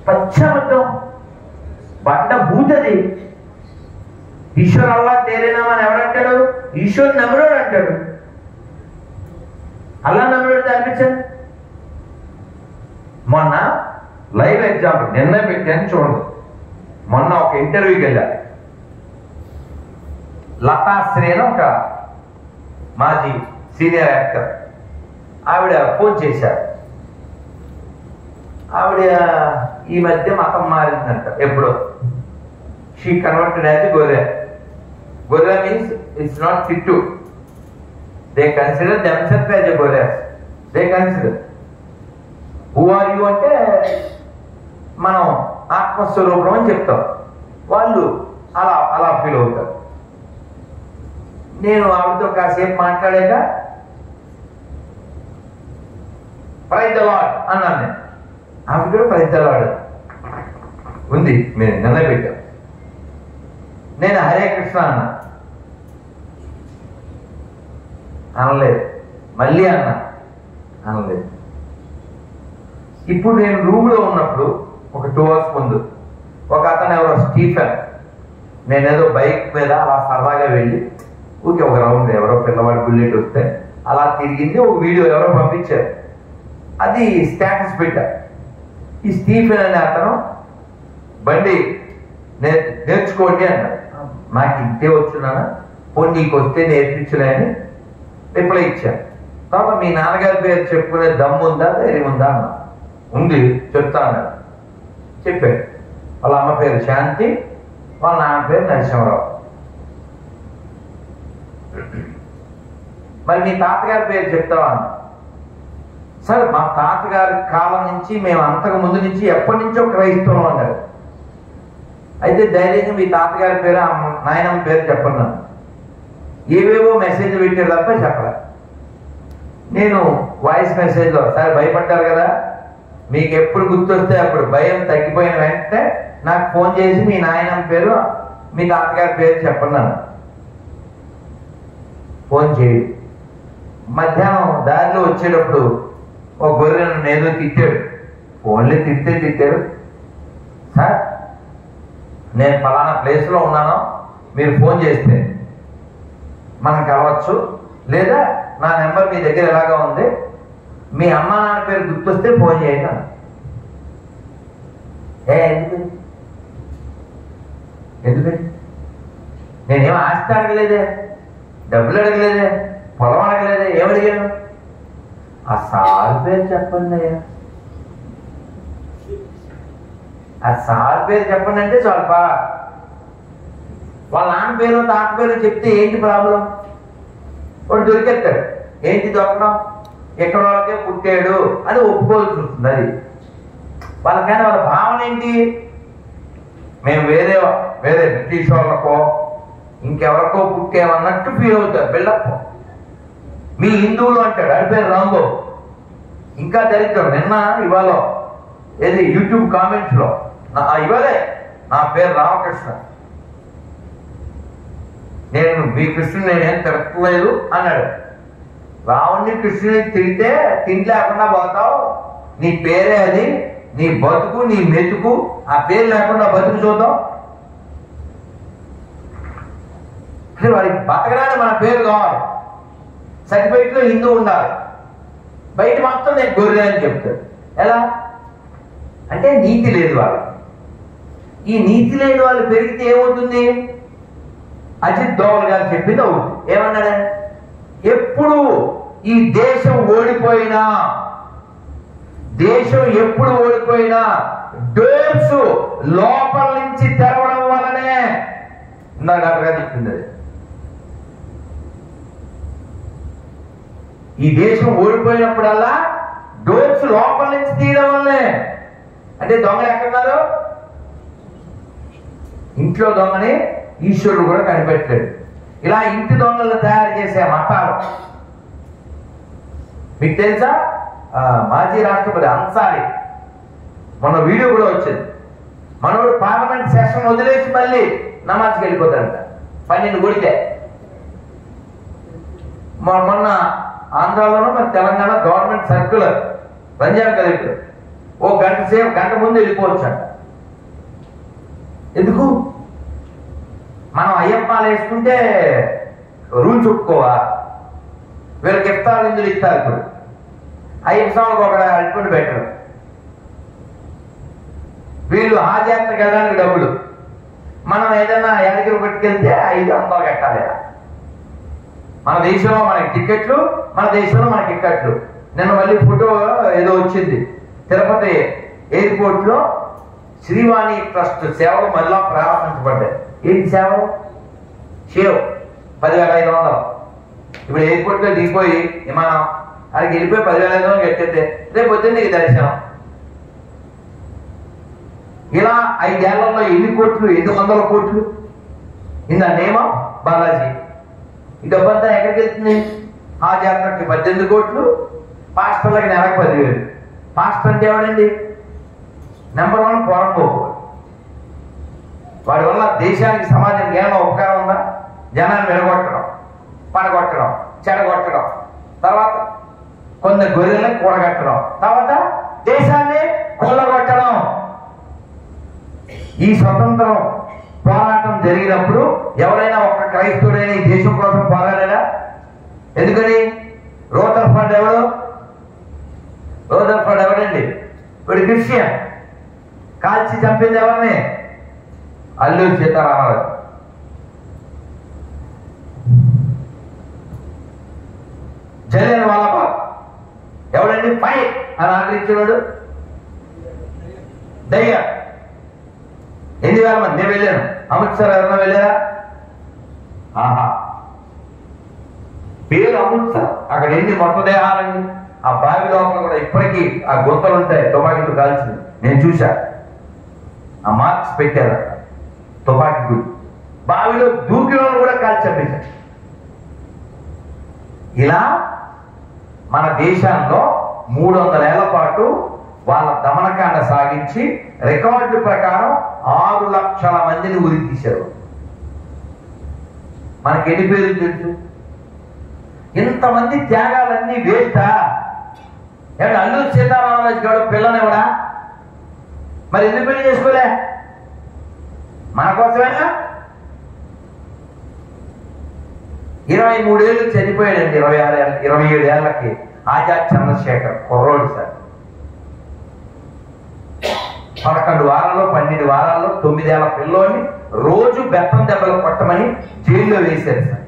పశ్చాబద్ధం. బండ భూతది. ఈశ్వర్ అల్లా తేరేనామని ఎవడంటాడు? ఈశ్వర్ నమ్మినోడు అంటాడు. అల్లా నమ్మినోడు అనిపించండి. మొన్న లైవ్ ఎగ్జాంపుల్ నిన్న పెట్టాను చూడండి. మొన్న ఒక ఇంటర్వ్యూకి వెళ్ళా. లతాశ్రీ అని ఒక మాజీ సీనియర్ యాక్టర్ ఆవిడ ఫోన్ చేశారు. ఆవిడ ఈ మధ్య మతం మారిందంట. ఎప్పుడో she converted as gorre. Gorre means it's not fit. They consider themselves as a gorre. They consider who are you అంటే మనం ఆత్మస్వరూపం అని చెప్తాం. వాళ్ళు అలా అలా ఫీల్ అవుతారు. నేను ఆవిడతో కాసేపు మాట్లాడాక ప్రైజ్ ద లార్డ్ అన్నాను. నేను ఆవిడ కూడా ప్రైజ్ ద లార్డ్ ఉంది, మీరు నిన్న పెట్టాం. నేను హరే కృష్ణ అన్నా, అనలేదు. మళ్ళీ అన్నా, అనలేదు. ఇప్పుడు నేను రూమ్లో ఉన్నప్పుడు ఒక 2 hours ముందు ఒక అతను ఎవరో స్టీఫెన్, నేనేదో బైక్ మీద అలా సరదాగా వెళ్ళి ఊరికే ఒక రౌండ్ ఎవరో పిల్లవాడి బుల్లెట్ వస్తే అలా తిరిగింది. ఒక వీడియో ఎవరో పంపించారు, అది స్టేటస్ పెట్టా. ఈ స్టీఫెన్ అనే అతను బండి నేర్చుకోండి అన్నాడు. నాకు ఇంతే వచ్చున్నానా, పోనీ నీకు వస్తే నేర్పించలే అని రిప్లై ఇచ్చాను. తర్వాత మీ నాన్నగారి పేరు చెప్పుకునే దమ్ము ఉందా, ధైర్యం ఉందా అన్నా. ఉంది, చెప్తా అన్నాడు. చెప్పాడు. వాళ్ళ అమ్మ పేరు శాంతి, వాళ్ళ నాన్న పేరు నరసింహరావు. మరి మీ తాతగారి పేరు చెప్తావా అన్న. సార్ మా తాతగారి కాలం నుంచి మేము అంతకు ముందు నుంచి ఎప్పటి నుంచో క్రైస్తవం అన్నారు. అయితే ధైర్యంగా మీ తాతగారి పేరు నాయనమ్మ పేరు చెప్పండి. ఏవేవో మెసేజ్ పెట్టారు తప్ప చెప్పలే. నేను వాయిస్ మెసేజ్లో సార్ భయపడ్డారు కదా, మీకు ఎప్పుడు గుర్తొస్తే అప్పుడు భయం తగ్గిపోయిన వెంటనే నాకు ఫోన్ చేసి మీ నాయనమ్మ పేరు మీ తాతగారి పేరు చెప్పండి అన్న. ఫోన్ చేయి. మధ్యాహ్నం దారిలో వచ్చేటప్పుడు ఒక గొర్రె నన్ను ఏదో తిట్టాడు. ఫోన్లో తిట్టారు. సార్ నేను ఫలానా ప్లేస్లో ఉన్నాను, మీరు ఫోన్ చేస్తే మనం కలవచ్చు, లేదా నా నెంబర్ మీ దగ్గర ఎలాగా ఉంది, మీ అమ్మ నాన్న పేరు గుర్తొస్తే ఫోన్ చేయండి అన్న. ఎందుకని నేనేం ఆస్తి అడగలేదే, డబ్బులు అడగలేదే, పొలం అడగలేదే, ఏమడిగాను? ఆ సార్ పేరు చెప్పండి అయ్యా, ఆ సార్ పేరు చెప్పండి అంటే చాలా బాగా. వాళ్ళ నాన్న పేరు తాత పేరు చెప్తే ఏంటి ప్రాబ్లం? వాడు దొరికెత్తాడు. ఏంటి దొరకడం? ఎక్కడ వాళ్ళకే పుట్టాడు అని ఒప్పుకోవాల్సి వస్తుంది. అది వాళ్ళకైనా వాళ్ళ భావన ఏంటి? మేము వేరే బ్రిటిష్ వాళ్ళకో ఇంకెవరికో పుట్టామన్నట్టు ఫీల్ అవుతారు. బిల్డప్. మీ హిందువులు అంటాడు, అది పేరు రాంబో. ఇంకా దరిద్రం. నిన్న ఇవాళ ఏది యూట్యూబ్ కామెంట్స్ లో ఇవాళే నా పేరు రామకృష్ణ, నేను మీ కృష్ణుని నేనేం తిరగలేదు అన్నాడు. రావుణ్ణి కృష్ణుని తిరిగితే తిండి లేకుండా పోతావు, నీ పేరే అది, నీ బతుకు నీ మెతుకు, ఆ పేరు లేకుండా బతుకు చూద్దాం. వాడికి బతకడానికి మన పేరు కావాలి. సర్టిఫికెట్ లో హిందూ ఉండాలి, బయట మొత్తం నేను గొర్రె అని చెప్తాడు. ఎలా అంటే నీతి లేదు వాళ్ళకి. ఈ నీతి లేని వాళ్ళు పెరిగితే ఏమవుతుంది? అజిత్ దోవల్ గారు చెప్పింది అవుతుంది. ఏమన్నాడే? ఎప్పుడు ఈ దేశం ఓడిపోయినా, ఎప్పుడు ఓడిపోయినా డోర్స్ లోపల నుంచి తెరవడం వల్లనే. ఇందాక డాక్టర్ గారు చెప్పింది అది. ఈ దేశం ఓడిపోయినప్పుడల్లా డోర్స్ లోపల నుంచి తీయడం వల్లే. అంటే దొంగలు ఎక్కడున్నారు? ఇంట్లో దొంగని ఈశ్వరుడు కూడా కనిపెట్టాడు. ఇలా ఇంటి దొంగలను తయారు చేసే మతాలు. మీకు తెలుసా, మాజీ రాష్ట్రపతి అన్సారీ మొన్న వీడియో కూడా వచ్చింది. మనోడు పార్లమెంట్ సెషన్ వదిలేసి మళ్ళీ నమాజ్కి వెళ్ళిపోతాడంట 12 కొడితే. మొన్న ఆంధ్రాలోనూ మన Telangana government circular Ramzan collector ఓ గంట ముందు వెళ్ళిపోవచ్చు అంట. ఎందుకు? మనం అయ్యప్పాలు వేసుకుంటే రూల్స్ ఒప్పుకోవా? వీళ్ళకి ఇఫ్తార్ ఇందులో ఇస్తారు. ఇప్పుడు అయ్యప్ప స్వామికి ఒక అల్పండి పెట్టరు, వీళ్ళు ఆ జాతరకు వెళ్ళడానికి డబ్బులు. మనం ఏదైనా యాదగిరి పట్టుకెళ్తే 500 కట్టాలి. మన దేశంలో మనకి టికెట్లు, మన దేశంలో మనకి టికెట్లు. నిన్న మళ్ళీ ఫోటో ఏదో వచ్చింది, తిరుపతి ఎయిర్పోర్ట్ లో శ్రీవాణి ట్రస్ట్ సేవలు మళ్ళా ప్రారంభించబడ్డాయి. ఏంటి సేవలు? షేవ్ 10,500. ఇప్పుడు ఎయిర్పోర్ట్ లో దిగిపోయి విమానం అక్కడికి వెళ్ళిపోయి 10,500 కట్టేస్తే రేపు పొద్దున్న నీకు దర్శనం. ఇలా 5 ఏళ్లలో ఎన్ని కోట్లు? 800 కోట్లు in the name of Balaji. ఈ డబ్బంతా ఎక్కడికి వెళ్తుంది? ఆ జాతరకి 18 కోట్లు, పాస్టర్లకి నెలకు 10,000. పాస్టర్ అంటే ఎవడండి? నెంబర్ 1 పోరంబోకు. వాడి వల్ల దేశానికి సమాజానికి ఏమైనా ఉపకారం ఉందా? జనాన్ని విడగొట్టడం, పడగొట్టడం, చెడగొట్టడం, తర్వాత కొందరు గొర్రెలను కూడగట్టడం, తర్వాత దేశాన్ని కూలగొట్టడం. ఈ స్వతంత్రం పోరాటం జరిగినప్పుడు ఎవరైనా ఒక్క క్రైస్తవుడైనా ఈ దేశం కోసం పోరాడాడా? ఎందుకని? రూదర్ఫర్డ్ ఎవడు? రూదర్ఫర్డ్ ఎవడండి? వీడు క్రిస్టియన్. కాల్చి చంపింది ఎవరిని? అల్లూరి సీతారామరాజు. జలియన్ వాలాబాగ్ ఎవడండి? ఫైట్ అని ఆదరించినాడు. దయ్య 8,000 మంది. నేను వెళ్ళాను. అమృత్సర్ ఎవరైనా వెళ్ళారా? ఆహా, పేరు అమృత్సర్. అక్కడ ఎన్ని మృతదేహాలండి. ఆ బావి లోపల కూడా ఇప్పటికీ ఆ గుంతలు ఉంటాయి, తుపాకీతో కాల్చింది. నేను చూశా, ఆ మార్క్స్ పెట్టారు అక్కడ తుపాకీ గురి. బావిలో దూకిన కూడా కాల్చి చంపేశారు. ఇలా మన దేశాల్లో 300 ఏళ్ల పాటు వాళ్ళ దమనకాండ సాగించి రికార్డు ప్రకారం 6 లక్షల మందిని ఉరి తీశారు. మనకి ఎన్ని పేర్లు తెలుసు? ఇంతమంది త్యాగాలన్నీ వేస్టా? ఏమంటే అల్లూరి సీతారామరాజు గారు పిల్లనివ్వడా? మరి ఎందుకు పెళ్లి చేసుకోలే? మన కోసమేనా? 23 ఏళ్ళు చనిపోయాడండి. 27 ఏళ్ళకి ఆజాద్ చంద్రశేఖర్ కుర్రోడు సార్. 11 వారాల్లో 12 వారాల్లో 9 ఏళ్ల పిల్లోని రోజు బెత్తం దెబ్బలు కొట్టమని జైల్లో వేశారు సార్.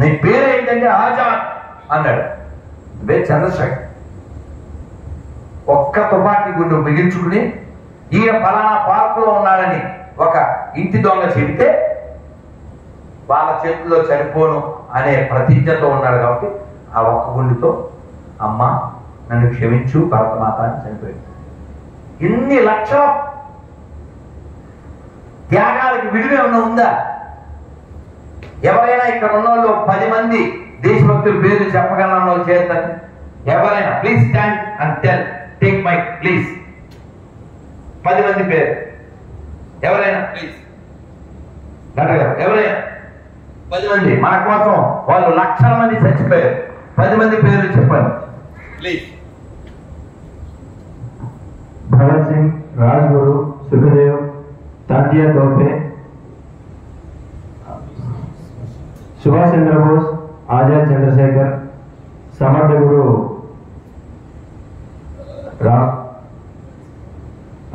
నీ పేరు ఏంటంటే ఆజాద్ అన్నాడు. పేరు చంద్రశేఖర్. ఒక్క తుపాకీ గుండు మిగిల్చుకుని ఈయన ఫలానా పార్కులో ఉన్నాడని ఒక ఇంటి దొంగ చెబితే వాళ్ళ చేతుల్లో చనిపోను అనే ప్రతిజ్ఞతో ఉన్నాడు. కాబట్టి ఆ ఒక్క గుండుతో అమ్మ నన్ను క్షమించు భరతమాత అని చనిపోయాడు. ఇన్ని లక్షల త్యాగాలకి విలువ ఏమన్నా ఉందా? ఎవరైనా ఇక్కడ ఉన్న వాళ్ళు 10 మంది దేశభక్తుల పేర్లు చెప్పగలన్న వాళ్ళు చేస్తారు. ఎవరైనా please stand and tell, take mic please. 10 మంది పేరు ఎవరైనా ప్లీజ్. ఎవరైనా 10 మంది మన కోసం వాళ్ళు లక్షల మంది చచ్చిపోయారు. 10 మంది పేర్లు చెప్పండి ప్లీజ్. భగత్ సింగ్, రాజ్గురు, సుఖదేవ్, తాత్యా తోపే, సుభాష్ చంద్రబోస్, ఆజాద్ చంద్రశేఖర్, సమర్థ గురు రామ్,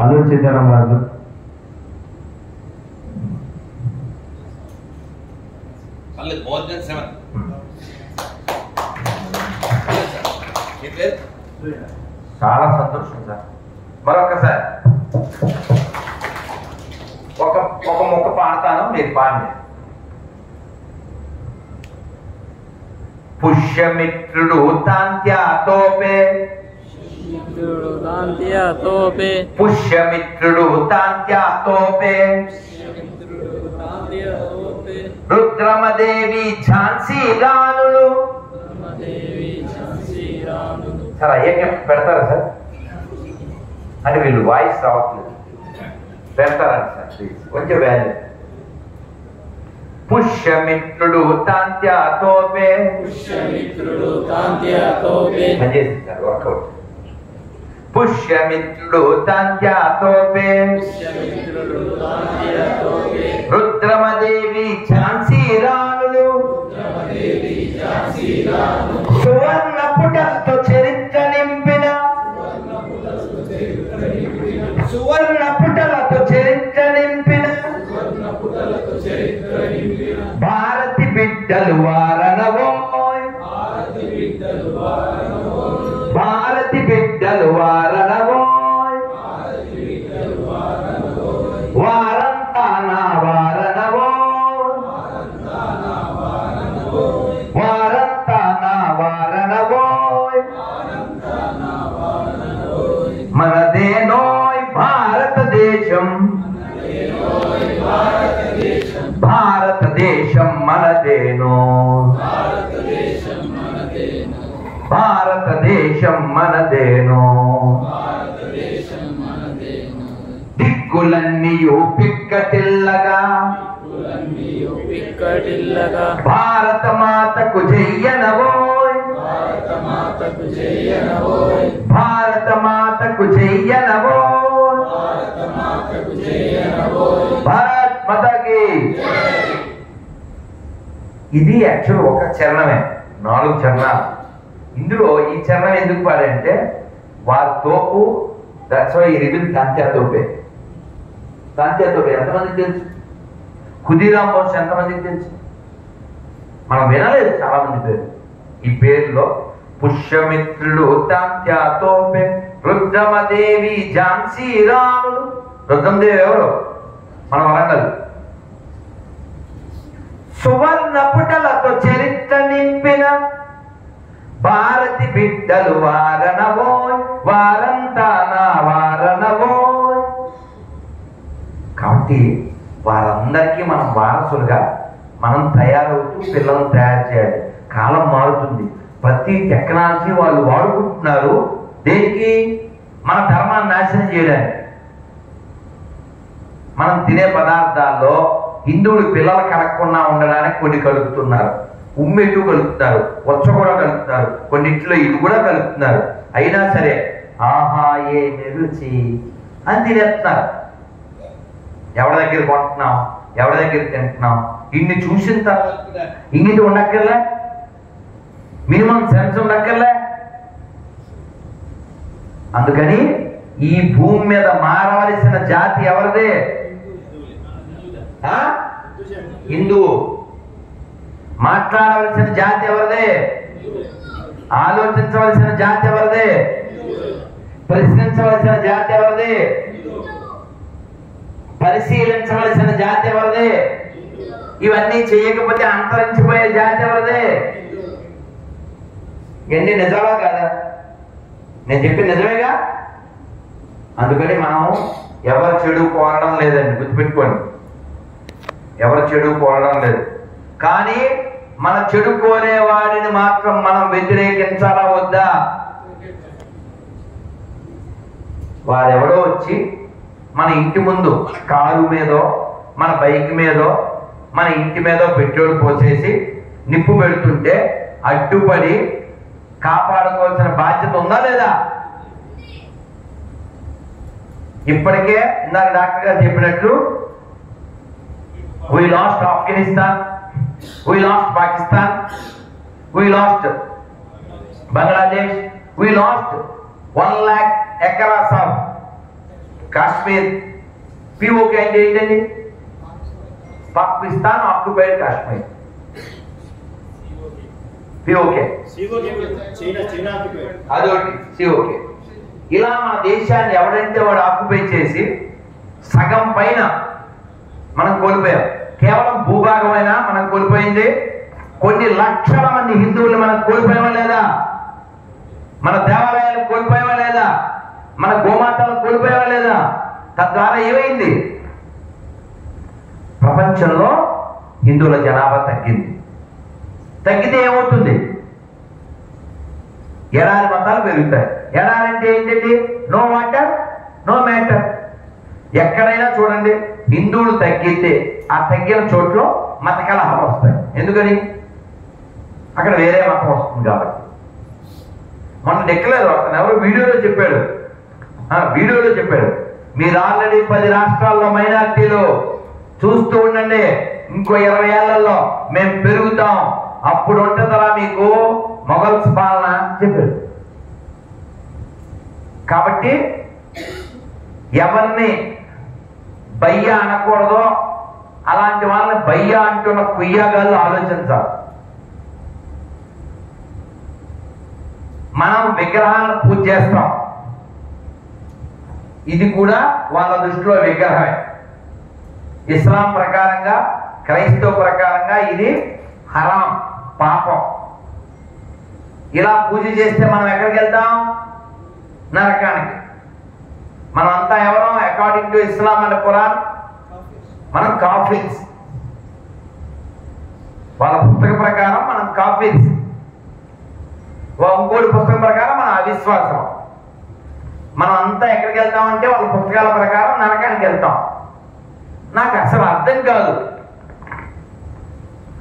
అల్లూరి సీతారామరాజు, చాలా సంతోషం సార్. మరొకసారి ఒక మొక్క పాడతాను, మీరు పాడండి. పుష్యమిత్రుడు తాంత్యా తోపే, పుష్యమిత్రుడు తాంత్యా తోపే, రుద్రమదేవి ఝాన్సీ రాణులు. సార్ అయ్యాక పెడతారా సార్? అంటే వీళ్ళు వాయిస్ రావట్లేదు. పెడతారంట సార్ ప్లీజ్, కొంచెం వాల్యూ. పుష్యమిత్రుడు తాంత్యాతోపే పనిచేసింది సార్ వర్కౌట్. పుష్యమిత్రుడు తాంత్యాతోపే రుద్రమదేవి ఝాన్సీ రాణులు సువర్ణ పుటలతో చరిత్ర నింపిన సువర్ణ పుటలతో చరిత్ర నింపిన భారతి బిడ్డలు వారణవోయ్ భారతి బిడ్డలు వారణవోయ్ వారంతా నా వారణవోయ్ వారంతా నా వారణవోయ్ మనదేనోయ్ భారతదేశం భారతదేశం మనదేనో భారతదేశం మనదేనో దిక్కులన్నీయు పిక్కటిల్లగా భారత మాతకు జయ్యనవోయ్ భారత మాతకు జయ్యనవోయ్ భారత్ మాతకి. ఇది యాక్చువల్ ఒక చరణమే, 4 చరణాలు. ఇందులో ఈ చరణం ఎందుకు పాడంటే వారి తోపు, దట్స్ వై ఈ రిబిల్ తాంత్యా తోపే. తాంత్యా తోపే ఎంతమందికి తెలుసు? ఖుదీరామ్ బోస్ ఎంతమందికి తెలుసు? మనం వినలేదు చాలా మంది పేరు. ఈ పేరులో పుష్యమిత్రుడు తాంత్యా తోపే రుద్రమదేవి ఝాన్సీ రాణులు. రుద్రమదేవి ఎవరు? మన వరంగల్. సువర్ణ పుటలతో చరిత్ర నింపిన భారతి బిడ్డలు వారణవోయ్ వారంతా నా వారణవోయ్. కాబట్టి వారందరికీ మనం వారసులుగా మనం తయారవుతూ పిల్లలను తయారు చేయాలి. కాలం మారుతుంది, ప్రతి టెక్నాలజీ వాళ్ళు వాడుకుంటున్నారు. దేనికి? మన ధర్మాన్ని నాశనం చేయడానికి. మనం తినే పదార్థాల్లో హిందువులు పిల్లలు కలగకుండా ఉండడానికి కొన్ని కలుపుతున్నారు. ఉమ్మెట్టు కలుపుతున్నారు, వచ్చ కూడా కలుపుతున్నారు, కొన్నింటిలో ఇది కూడా కలుపుతున్నారు. అయినా సరే ఆహా ఏమి రుచి అని తినేస్తున్నారు. ఎవరి దగ్గర కొంటున్నాం, ఎవరి దగ్గర తింటున్నాం, ఇన్ని చూసిన తర్వాత ఇంగిటి ఉండక్కర్లే, మినిమం సెన్స్ ఉండక్కర్లే. అందుకని ఈ భూమి మీద మారవలసిన జాతి ఎవరిదే? హిందువు. మాట్లాడవలసిన జాతి ఎవరిదే? ఆలోచించవలసిన జాతి ఎవరిదే? ప్రశ్నించవలసిన జాతి ఎవరిదే? పరిశీలించవలసిన జాతి ఎవరిదే? ఇవన్నీ చేయకపోతే అంతరించిపోయే జాతి ఎవరిదే? ఎన్ని నిజమా కాదా? నేను చెప్పి నిజమేగా. అందుకని మనం ఎవరు చెడు కోరడం లేదండి, గుర్తుపెట్టుకోండి. ఎవరు చెడు కోరడం లేదు. కానీ మన చెడు కోరేవాడిని మాత్రం మనం వ్యతిరేకించాలా వద్దా? వాడెవడో వచ్చి మన ఇంటి ముందు మన కారు మీదో మన బైక్ మీదో మన ఇంటి మీదో పెట్రోల్ పోసేసి నిప్పు పెడుతుంటే అడ్డుపడి కాపాడుకోవాల్సిన బాధ్యత ఉందా లేదా? ఇప్పటికే ఇందాక డాక్టర్ గారు చెప్పినట్లు we lost Afghanistan, we lost Pakistan, we lost Bangladesh, we lost 1 lakh acres of Kashmir. POK అంటే ఏంటండి? పాకిస్తాన్ ఆక్యుపైడ్ కాశ్మీర్. POK అదొకటి. COK. ఇలా మన దేశాన్ని ఎవడంటే వాడు ఆక్యుపై చేసి సగం పైన మనం కోల్పోయాం. కేవలం భూభాగమైనా మనం కోల్పోయింది. కొన్ని లక్షల మంది హిందువులు మనం కోల్పోయామా లేదా? మన దేవాలయాలు కోల్పోయామా లేదా? మన గోమాతలు కోల్పోయామా లేదా? తద్వారా ఏమైంది? ప్రపంచంలో హిందువుల జనాభా తగ్గింది. తగ్గితే ఏమవుతుంది? ఎడారి మతాలు పెరుగుతాయి. ఎడారి అంటే ఏంటండి? No water no matter. ఎక్కడైనా చూడండి, హిందువులు తగ్గితే ఆ తగ్గిన చోట్ల మత కలహాలు వస్తాయి. ఎందుకని? అక్కడ వేరే మతం వస్తుంది కాబట్టి. మొన్న డెక్కలేదు అతను ఎవరు వీడియోలో చెప్పాడు, మీరు ఆల్రెడీ 10 రాష్ట్రాల్లో మైనారిటీలు చూస్తూ ఉండండి, ఇంకో 20 ఏళ్లలో మేము పెరుగుతాం, అప్పుడు ఉంటుందరా మీకు మొఘల్స్ పాలన చెప్పాడు. కాబట్టి ఎవరిని బయ్య అనకూడదో అలాంటి వాళ్ళని బయ్య అంటున్న కుయ్యగాళ్ళు ఆలోచించాలి. మనం విగ్రహాలను పూజ చేస్తాం, ఇది కూడా వాళ్ళ దృష్టిలో విగ్రహమే. ఇస్లాం ప్రకారంగా, క్రైస్తవ ప్రకారంగా ఇది హరాం, పాపం. ఇలా పూజ చేస్తే మనం ఎక్కడికి వెళ్తాం? నరకానికి. మనం అంతా ఎవరో according to Islam and Quran మనం కాఫీర్స్. వాళ్ళ పుస్తక ప్రకారం మనం కాఫీర్స్, ఇంకోటి పుస్తకం ప్రకారం మనం అవిశ్వాసం. మనం అంతా ఎక్కడికి వెళ్తామంటే వాళ్ళ పుస్తకాల ప్రకారం నరకానికి వెళ్తాం. నాకు అసలు అర్థం కాదు.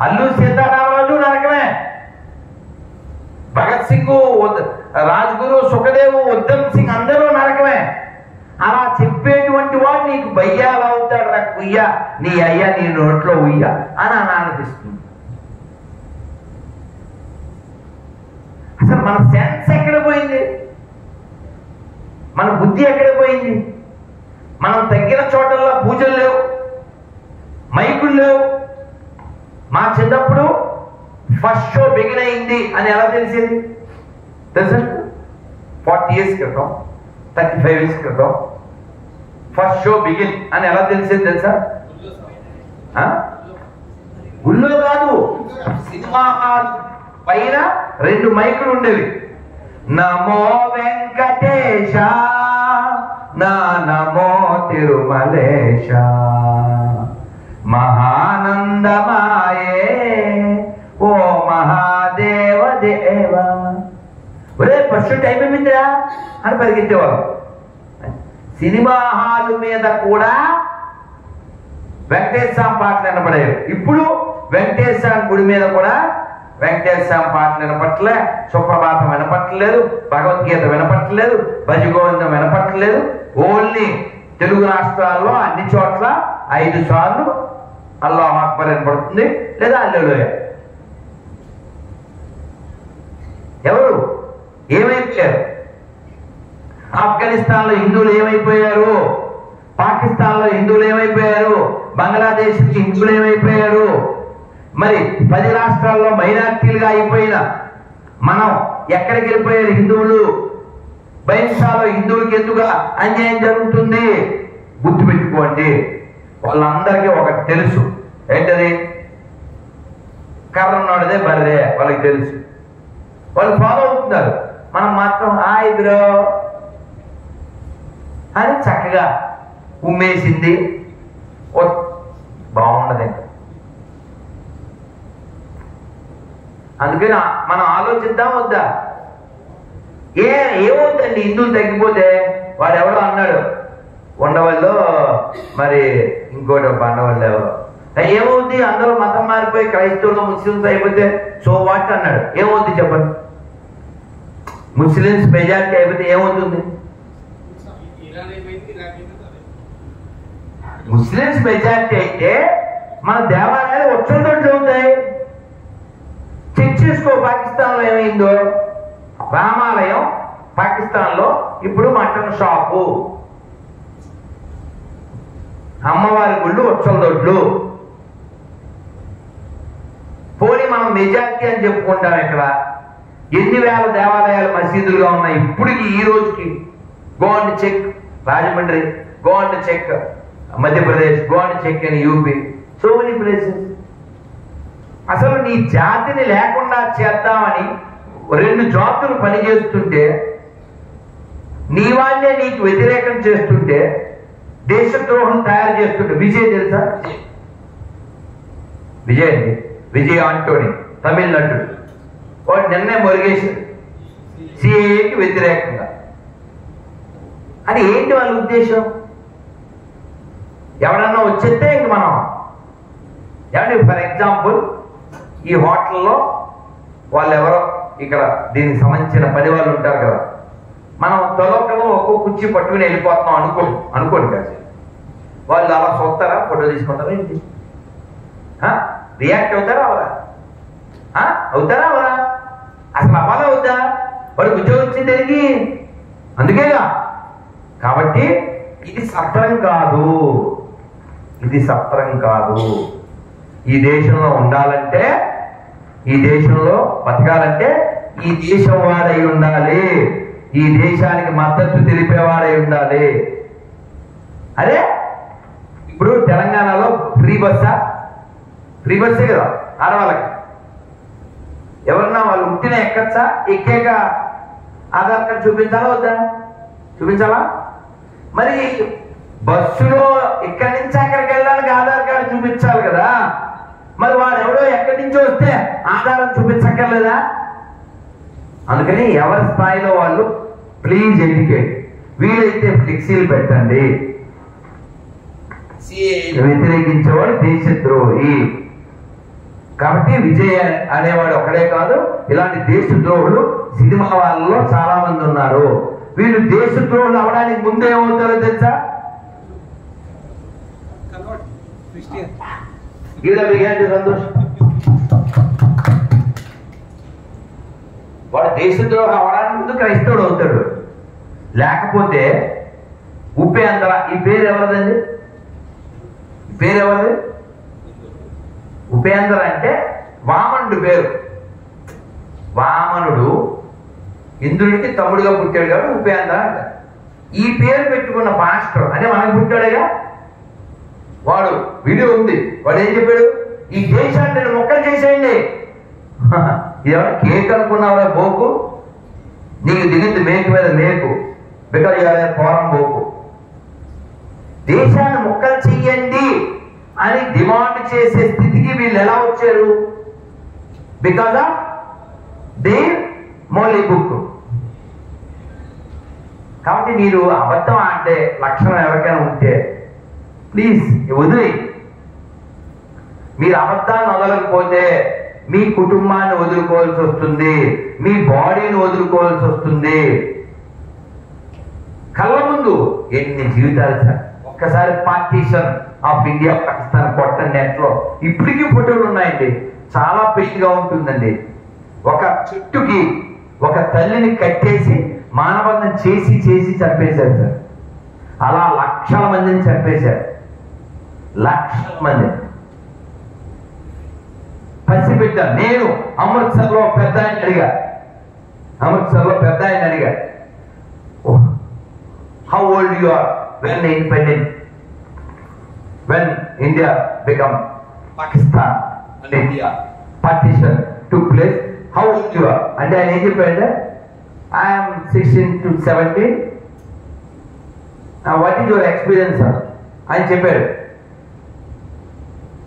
అల్లు సీతారామరాజు నరకమే, భగత్ సింగ్, రాజ్గురు, సుఖదేవు, ఉద్దమ్ సింగ్ అందరూ నరకమే. అలా చెప్పేటువంటి వాడు నీకు బయ్యాలు అవుతాడు, రా కుయ్య, నీ అయ్యా నీ నోట్లో ఉయ్య అని అనిపిస్తుంది. అసలు మన సెన్స్ ఎక్కడ పోయింది? మన బుద్ధి ఎక్కడ పోయింది? మనం తగ్గిన చోటల్లో పూజలు లేవు, మైకులు లేవు. మా చిన్నప్పుడు ఫస్ట్ షో బిగిన్ అయింది అని ఎలా తెలిసేది తెలుసా? 40 years క్రితం, 35 years క్రితం ఫస్ట్ షో బిగిన్ అని ఎలా తెలిసేది తెలుసా? గుళ్ళో కాదు, సినిమా హాల్ పైన 2 మైకులు ఉండేవి. నమో వెంకటేశ, నా నమో తిరుమలేశ, మహానందమాయే ఓ మహాదేవ దేవ. ఒరే ఫస్ట్ టైం ఏమిందిరా అని పరిగెత్తేవారు. సినిమా హాల్ మీద కూడా వెంకటేశ్వర పాటలు వినపడేవి. ఇప్పుడు వెంకటేశ్వర గుడి మీద కూడా వెంకటేశ్వర పాటలు వినపట్టలే, సుప్రభాతం వినపట్టలేదు, భగవద్గీత వినపట్టలేదు, భజగోవిందం వినపట్టలేదు. ఓన్లీ తెలుగు రాష్ట్రాల్లో అన్ని చోట్ల 5 సార్లు అల్లాహు అక్బర్ వినపడుతుంది, లేదా హల్లెలూయా. ఎవరు ఏమైపోయారు? ఆఫ్ఘనిస్తాన్లో హిందువులు ఏమైపోయారు? పాకిస్తాన్లో హిందువులు ఏమైపోయారు? బంగ్లాదేశ్ హిందువులు ఏమైపోయారు? మరి 10 రాష్ట్రాల్లో మైనారిటీలుగా అయిపోయిన మనం ఎక్కడికి వెళ్ళిపోయారు? హిందువులు. బైన్సాలో హిందువులకి ఎందుకు అన్యాయం జరుగుతుంది? గుర్తుపెట్టుకోండి, వాళ్ళందరికీ ఒకటి తెలుసు. ఏంటది? కర్ర ఉన్నోడిదే బర్రే, వాళ్ళకి తెలుసు. వాళ్ళు ఫాలో అవుతున్నారు. మనం మాత్రం హాయ్ బ్రో అని చక్కగా ఉమ్మేసింది బాగుండదండి. అందుకని మనం ఆలోచిద్దాం వద్దా? ఏమవుతుందండి హిందువులు తగ్గిపోతే? వాడు ఎవడో అన్నాడు ఉండవల్లో, మరి ఇంకోటి బండవల్లో ఏమవుద్ది? అందరూ మతం మారిపోయి క్రైస్తవులు ముస్లిమ్స్ అయిపోతే సో వాట్ అన్నాడు. ఏమవుద్ది చెప్పండి? ముస్లిమ్స్ మెజారిటీ అయిపోతే ఏమవుతుంది? ముస్లిమ్స్ మెజారిటీ అయితే మన దేవాలయాలు వచ్చేటట్లు అవుతాయి. చెక్ చేసుకో, పాకిస్తాన్లో ఏమైందో. రామాలయం పాకిస్తాన్లో ఇప్పుడు మటన్ షాపు, అమ్మవారి గుళ్ళు వచ్చల దొడ్లు. పోనీ మనం మెజారిటీ అని చెప్పుకుంటాం. ఇక్కడ ఎన్ని వేల దేవాలయాలు మసీదులుగా ఉన్నాయి ఇప్పటికి, ఈ రోజుకి. Go and check Rajahmundry, go and check Madhya Pradesh, go and check in UP, so many places. అసలు నీ జాతిని లేకుండా చేద్దామని 2 జాతులు పనిచేస్తుంటే, నీ వాళ్ళే నీకు వ్యతిరేకం చేస్తుంటే, దేశద్రోహం తయారు చేస్తుంటే. విజయ్ తెలుసా? విజయ్ అండి, విజయ్ ఆంటోనీ, తమిళ నటుడు. వాడు నిన్నే మొరిగేశాడు సిఏఏకి వ్యతిరేకంగా. అది ఏంటి వాళ్ళ ఉద్దేశం? ఎవడన్నా వచ్చేస్తే ఇంక మనం ఏమంటే ఫర్ ఎగ్జాంపుల్ ఈ హోటల్లో వాళ్ళు ఎవరో ఇక్కడ దీనికి సంబంధించిన పని వాళ్ళు ఉంటారు కదా, మనం తొలకలో ఒక్కో కుర్చీ పట్టుకుని వెళ్ళిపోతున్నాం అనుకోండి కాదు, వాళ్ళు అలా చూస్తారా, ఫోటో తీసుకుంటారా ఏంటి? రియాక్ట్ అవుతారా అవరా? అవుతారా అవరా? అసలు అవ్వాలా అవుతా? వాడికి ఉద్యోగం వచ్చింది తిరిగి అందుకేగా. కాబట్టి ఇది సత్రం కాదు, ఇది సత్రం కాదు. ఈ దేశంలో ఉండాలంటే, ఈ దేశంలో బతకాలంటే ఈ దేశం వాడై ఉండాలి, ఈ దేశానికి మద్దతు తెలిపేవాడై ఉండాలి. అదే ఇప్పుడు తెలంగాణలో ఫ్రీ బస్సే కదా ఆడవాళ్ళకి. ఎవరన్నా వాళ్ళు ఉట్టిన ఎక్కచ్చా? ఎక్కాక ఆధార్ కార్డు చూపించాలా వద్దా? చూపించాలా? మరి బస్సులో ఇక్కడి నుంచి అక్కడికి వెళ్ళడానికి ఆధార్ కార్డు చూపించాలి కదా. మరి వాడు ఎవడో ఎక్కడి నుంచి వస్తే ఆధారం చూపించక్కర్లేదా? అందుకని ఎవరి స్థాయిలో వాళ్ళు ప్లీజ్ ఎడ్యుకేట్. వీలైతే ఫ్లెక్సీలు పెట్టండి. వ్యతిరేకించేవాడు దేశద్రోహి. కాబట్టి విజయ్ అనేవాడు ఒకడే కాదు, ఇలాంటి దేశద్రోహులు సినిమా వాళ్ళలో చాలా మంది ఉన్నారు. వీళ్ళు దేశద్రోహులు అవడానికి ముందే ఏమవుతారో తెలుసా? సంతోషం. వాడు దేశద్రోహం అవడానికి ముందు క్రైస్తవుడు అవుతాడు. లేకపోతే ఉపేంద్ర, ఈ పేరు ఎవరిదండి? ఈ పేరు ఎవరిది? ఉపేంద్ర అంటే వామనుడు పేరు. వామనుడు ఇంద్రుడికి తమ్ముడుగా పుట్టాడు కాబట్టి ఉపేంద్ర అంట. ఈ పేరు పెట్టుకున్న పాస్టర్ అంటే మనకు పుట్టాడుగా. వాడు వీడియో ఉంది, వాడు ఏం చెప్పాడు? ఈ దేశాన్ని నేను మొక్కలు చేసేయండి. ఇదేమన్నా కేక్ అనుకున్నావురా బోకు? నీకు దిగింది మేకు మీద మేకు, బికాజ్ ఇవాళ పోరం బోకు. దేశాన్ని మొక్కలు చెయ్యండి అని డిమాండ్ చేసే స్థితికి వీళ్ళు ఎలా వచ్చారు? Because of their holy book. కాబట్టి మీరు అబద్ధం అంటే లక్షణం ఎవరికైనా ఉంటే ప్లీజ్ వదిలే. మీరు అబద్ధాన్ని వదలకపోతే మీ కుటుంబాన్ని వదులుకోవాల్సి వస్తుంది, మీ బాడీని వదులుకోవాల్సి వస్తుంది. కళ్ళ ముందు ఎన్ని జీవితాలు సార్. ఒక్కసారి పార్టీషన్ ఆఫ్ ఇండియా పాకిస్తాన్ కొట్ట నెట్ లో ఇప్పటికీ ఫోటోలు ఉన్నాయండి. చాలా పెయిన్గా ఉంటుందండి. ఒక చెట్టుకి ఒక తల్లిని కట్టేసి మానబంధం చేసి చేసి చంపేశారు సార్. అలా లక్షల మందిని చంపేశారు, లక్షల మంది. పసిబిడ్డ. నేను అమృత్సర్లో పెద్ద ఆయన అడిగా, how old you are when independent, when India become Pakistan and India partition took place, how old you are అంటే ఆయన ఏం చెప్పాడంటే I'm 16 to 17. What is your experience sir ఆయన చెప్పాడు.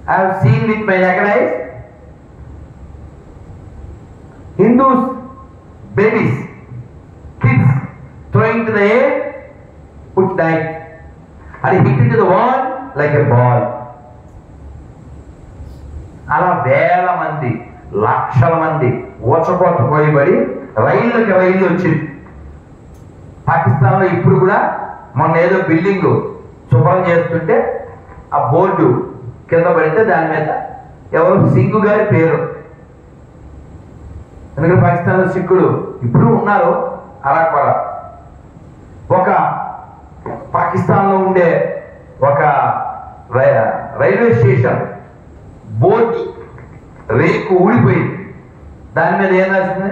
I have seen with my naked eyes Hindus, babies, kids throwing to the air, put knife and hit into the wall like a ball. అలా వేల మంది, లక్షల మంది ఊచకోత పోయబడి రైళ్ళకి రైళ్ళు వచ్చింది. పాకిస్తాన్లో ఇప్పుడు కూడా మొన్న ఏదో బిల్డింగ్ శుభ్రం చేస్తుంటే ఆ బోర్డు కింద పడితే దాని మీద ఎవరు సింగు గారి పేరు. ఎందుకంటే పాకిస్తాన్లో సిక్కులు ఇప్పుడు ఉన్నారు. అలా కూడా ఒక పాకిస్తాన్లో ఉండే ఒక రైల్వే స్టేషన్ బోర్డు రేకు ఊడిపోయింది. దాని మీద ఏం రాసింది?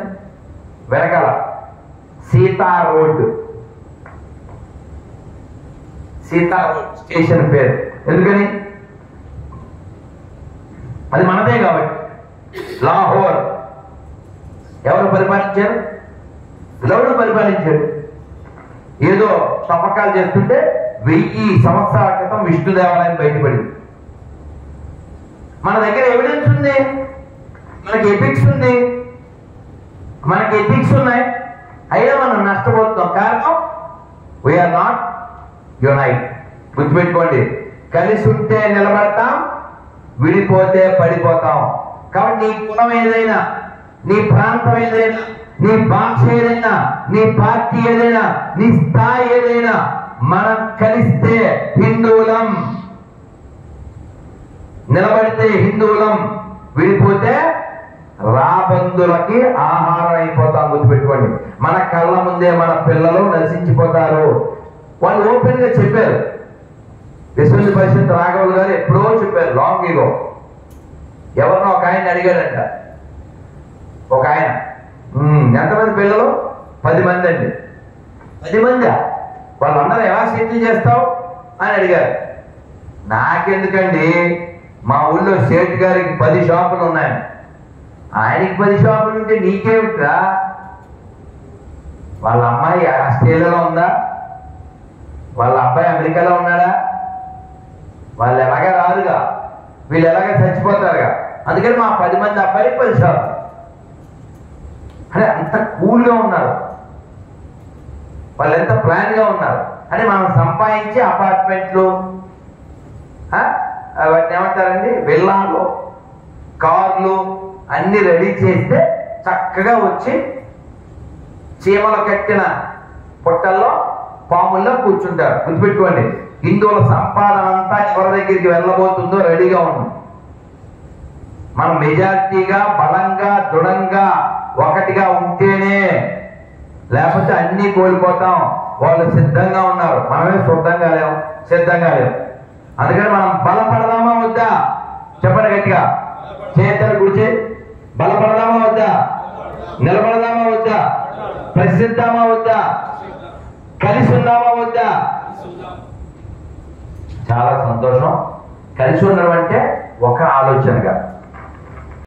వెనకాల సీతా రోడ్ స్టేషన్ పేరు. ఎందుకని? అది మనదే కాబట్టి. లాహోర్ ఎవరు పరిపాలించారు? లవుడు పరిపాలించాడు. ఏదో తవ్వకాలు చేస్తుంటే 1000 సంవత్సరాల క్రితం విష్ణు దేవాలయం బయటపడింది. మన దగ్గర ఎవిడెన్స్ ఉంది, మనకి ఎపిక్స్ ఉంది, మనకి ఎథిక్స్ ఉన్నాయి. అయినా మనం నష్టపోతున్నాం. కారణం వీఆర్ నాట్ యునైట్. గుర్తుపెట్టుకోండి. కలిసి ఉంటే నిలబడతాం, విడిపోతే పడిపోతాం. కాబట్టి నీ కులం ఏదైనా, నీ ప్రాంతం ఏదైనా, నీ భాష ఏదైనా, నీ పార్టీ ఏదైనా, నీ స్థాయి ఏదైనా, మనం కలిస్తే హిందువులం, నిలబడితే హిందువులం, విడిపోతే రాబందులకి ఆహారం అయిపోతాం. గుర్తుపెట్టుకోండి. మన కళ్ళ ముందే మన పిల్లలు నశించిపోతారు. వాళ్ళు ఓపెన్ గా చెప్పారు. విశ్వ పరిషత్ రాఘవులు గారు ఎప్పుడో చెప్పారు, లాంగ్ ఈగో. ఎవరినో ఒక ఆయన అడిగాడంట. ఒక ఆయన, ఎంతమంది పిల్లలు? 10 మంది అండి. 10 మంది? వాళ్ళందరూ ఎలా సెటిల్ చేస్తావు అని అడిగారు. నాకెందుకండి, మా ఊళ్ళో షేట్ గారికి 10 షాపులు ఉన్నాయి. ఆయనకి 10 షాపులు ఉంటే నీకేమిట్రా? వాళ్ళ అమ్మాయి ఆస్ట్రేలియాలో ఉందా? వాళ్ళ అబ్బాయి అమెరికాలో ఉన్నాడా? వాళ్ళు ఎలాగా రారుగా, వీళ్ళు ఎలాగ చచ్చిపోతారుగా. అందుకని మా 10 మంది అబ్బాయికి 10 షాపులు. అంటే అంత కూల్గా ఉన్నారు వాళ్ళు, ఎంత ప్లాన్ గా ఉన్నారు. అంటే మనం సంపాదించి అపార్ట్మెంట్లు, వాటిని ఏమంటారండి, విల్లాలు, కార్లు అన్ని రెడీ చేస్తే చక్కగా వచ్చి చీమలు కట్టిన పొట్టల్లో పాముల్లో కూర్చుంటారు. గుర్తుపెట్టుకోండి, హిందువుల సంపాదన అంతా ఎవరి దగ్గరికి వెళ్ళబోతుందో రెడీగా ఉంది. మనం మెజారిటీగా, బలంగా, దృఢంగా, ఒకటిగా ఉంటేనే, లేకపోతే అన్ని కోల్పోతాం. వాళ్ళు సిద్ధంగా ఉన్నారు, మనమే సిద్ధంగా లేవు. అందుకని మనం బలపడదామా వద్దా? చెప్పండి గట్టిగా, చేతులు గుడిచి బలపడదామా వద్దా? నిలబడదామా వద్దా? ప్రసిద్ధామా వద్దా? కలిసి ఉందామా వద్దా? చాలా సంతోషం. కలిసి ఉండడం అంటే ఒక ఆలోచనగా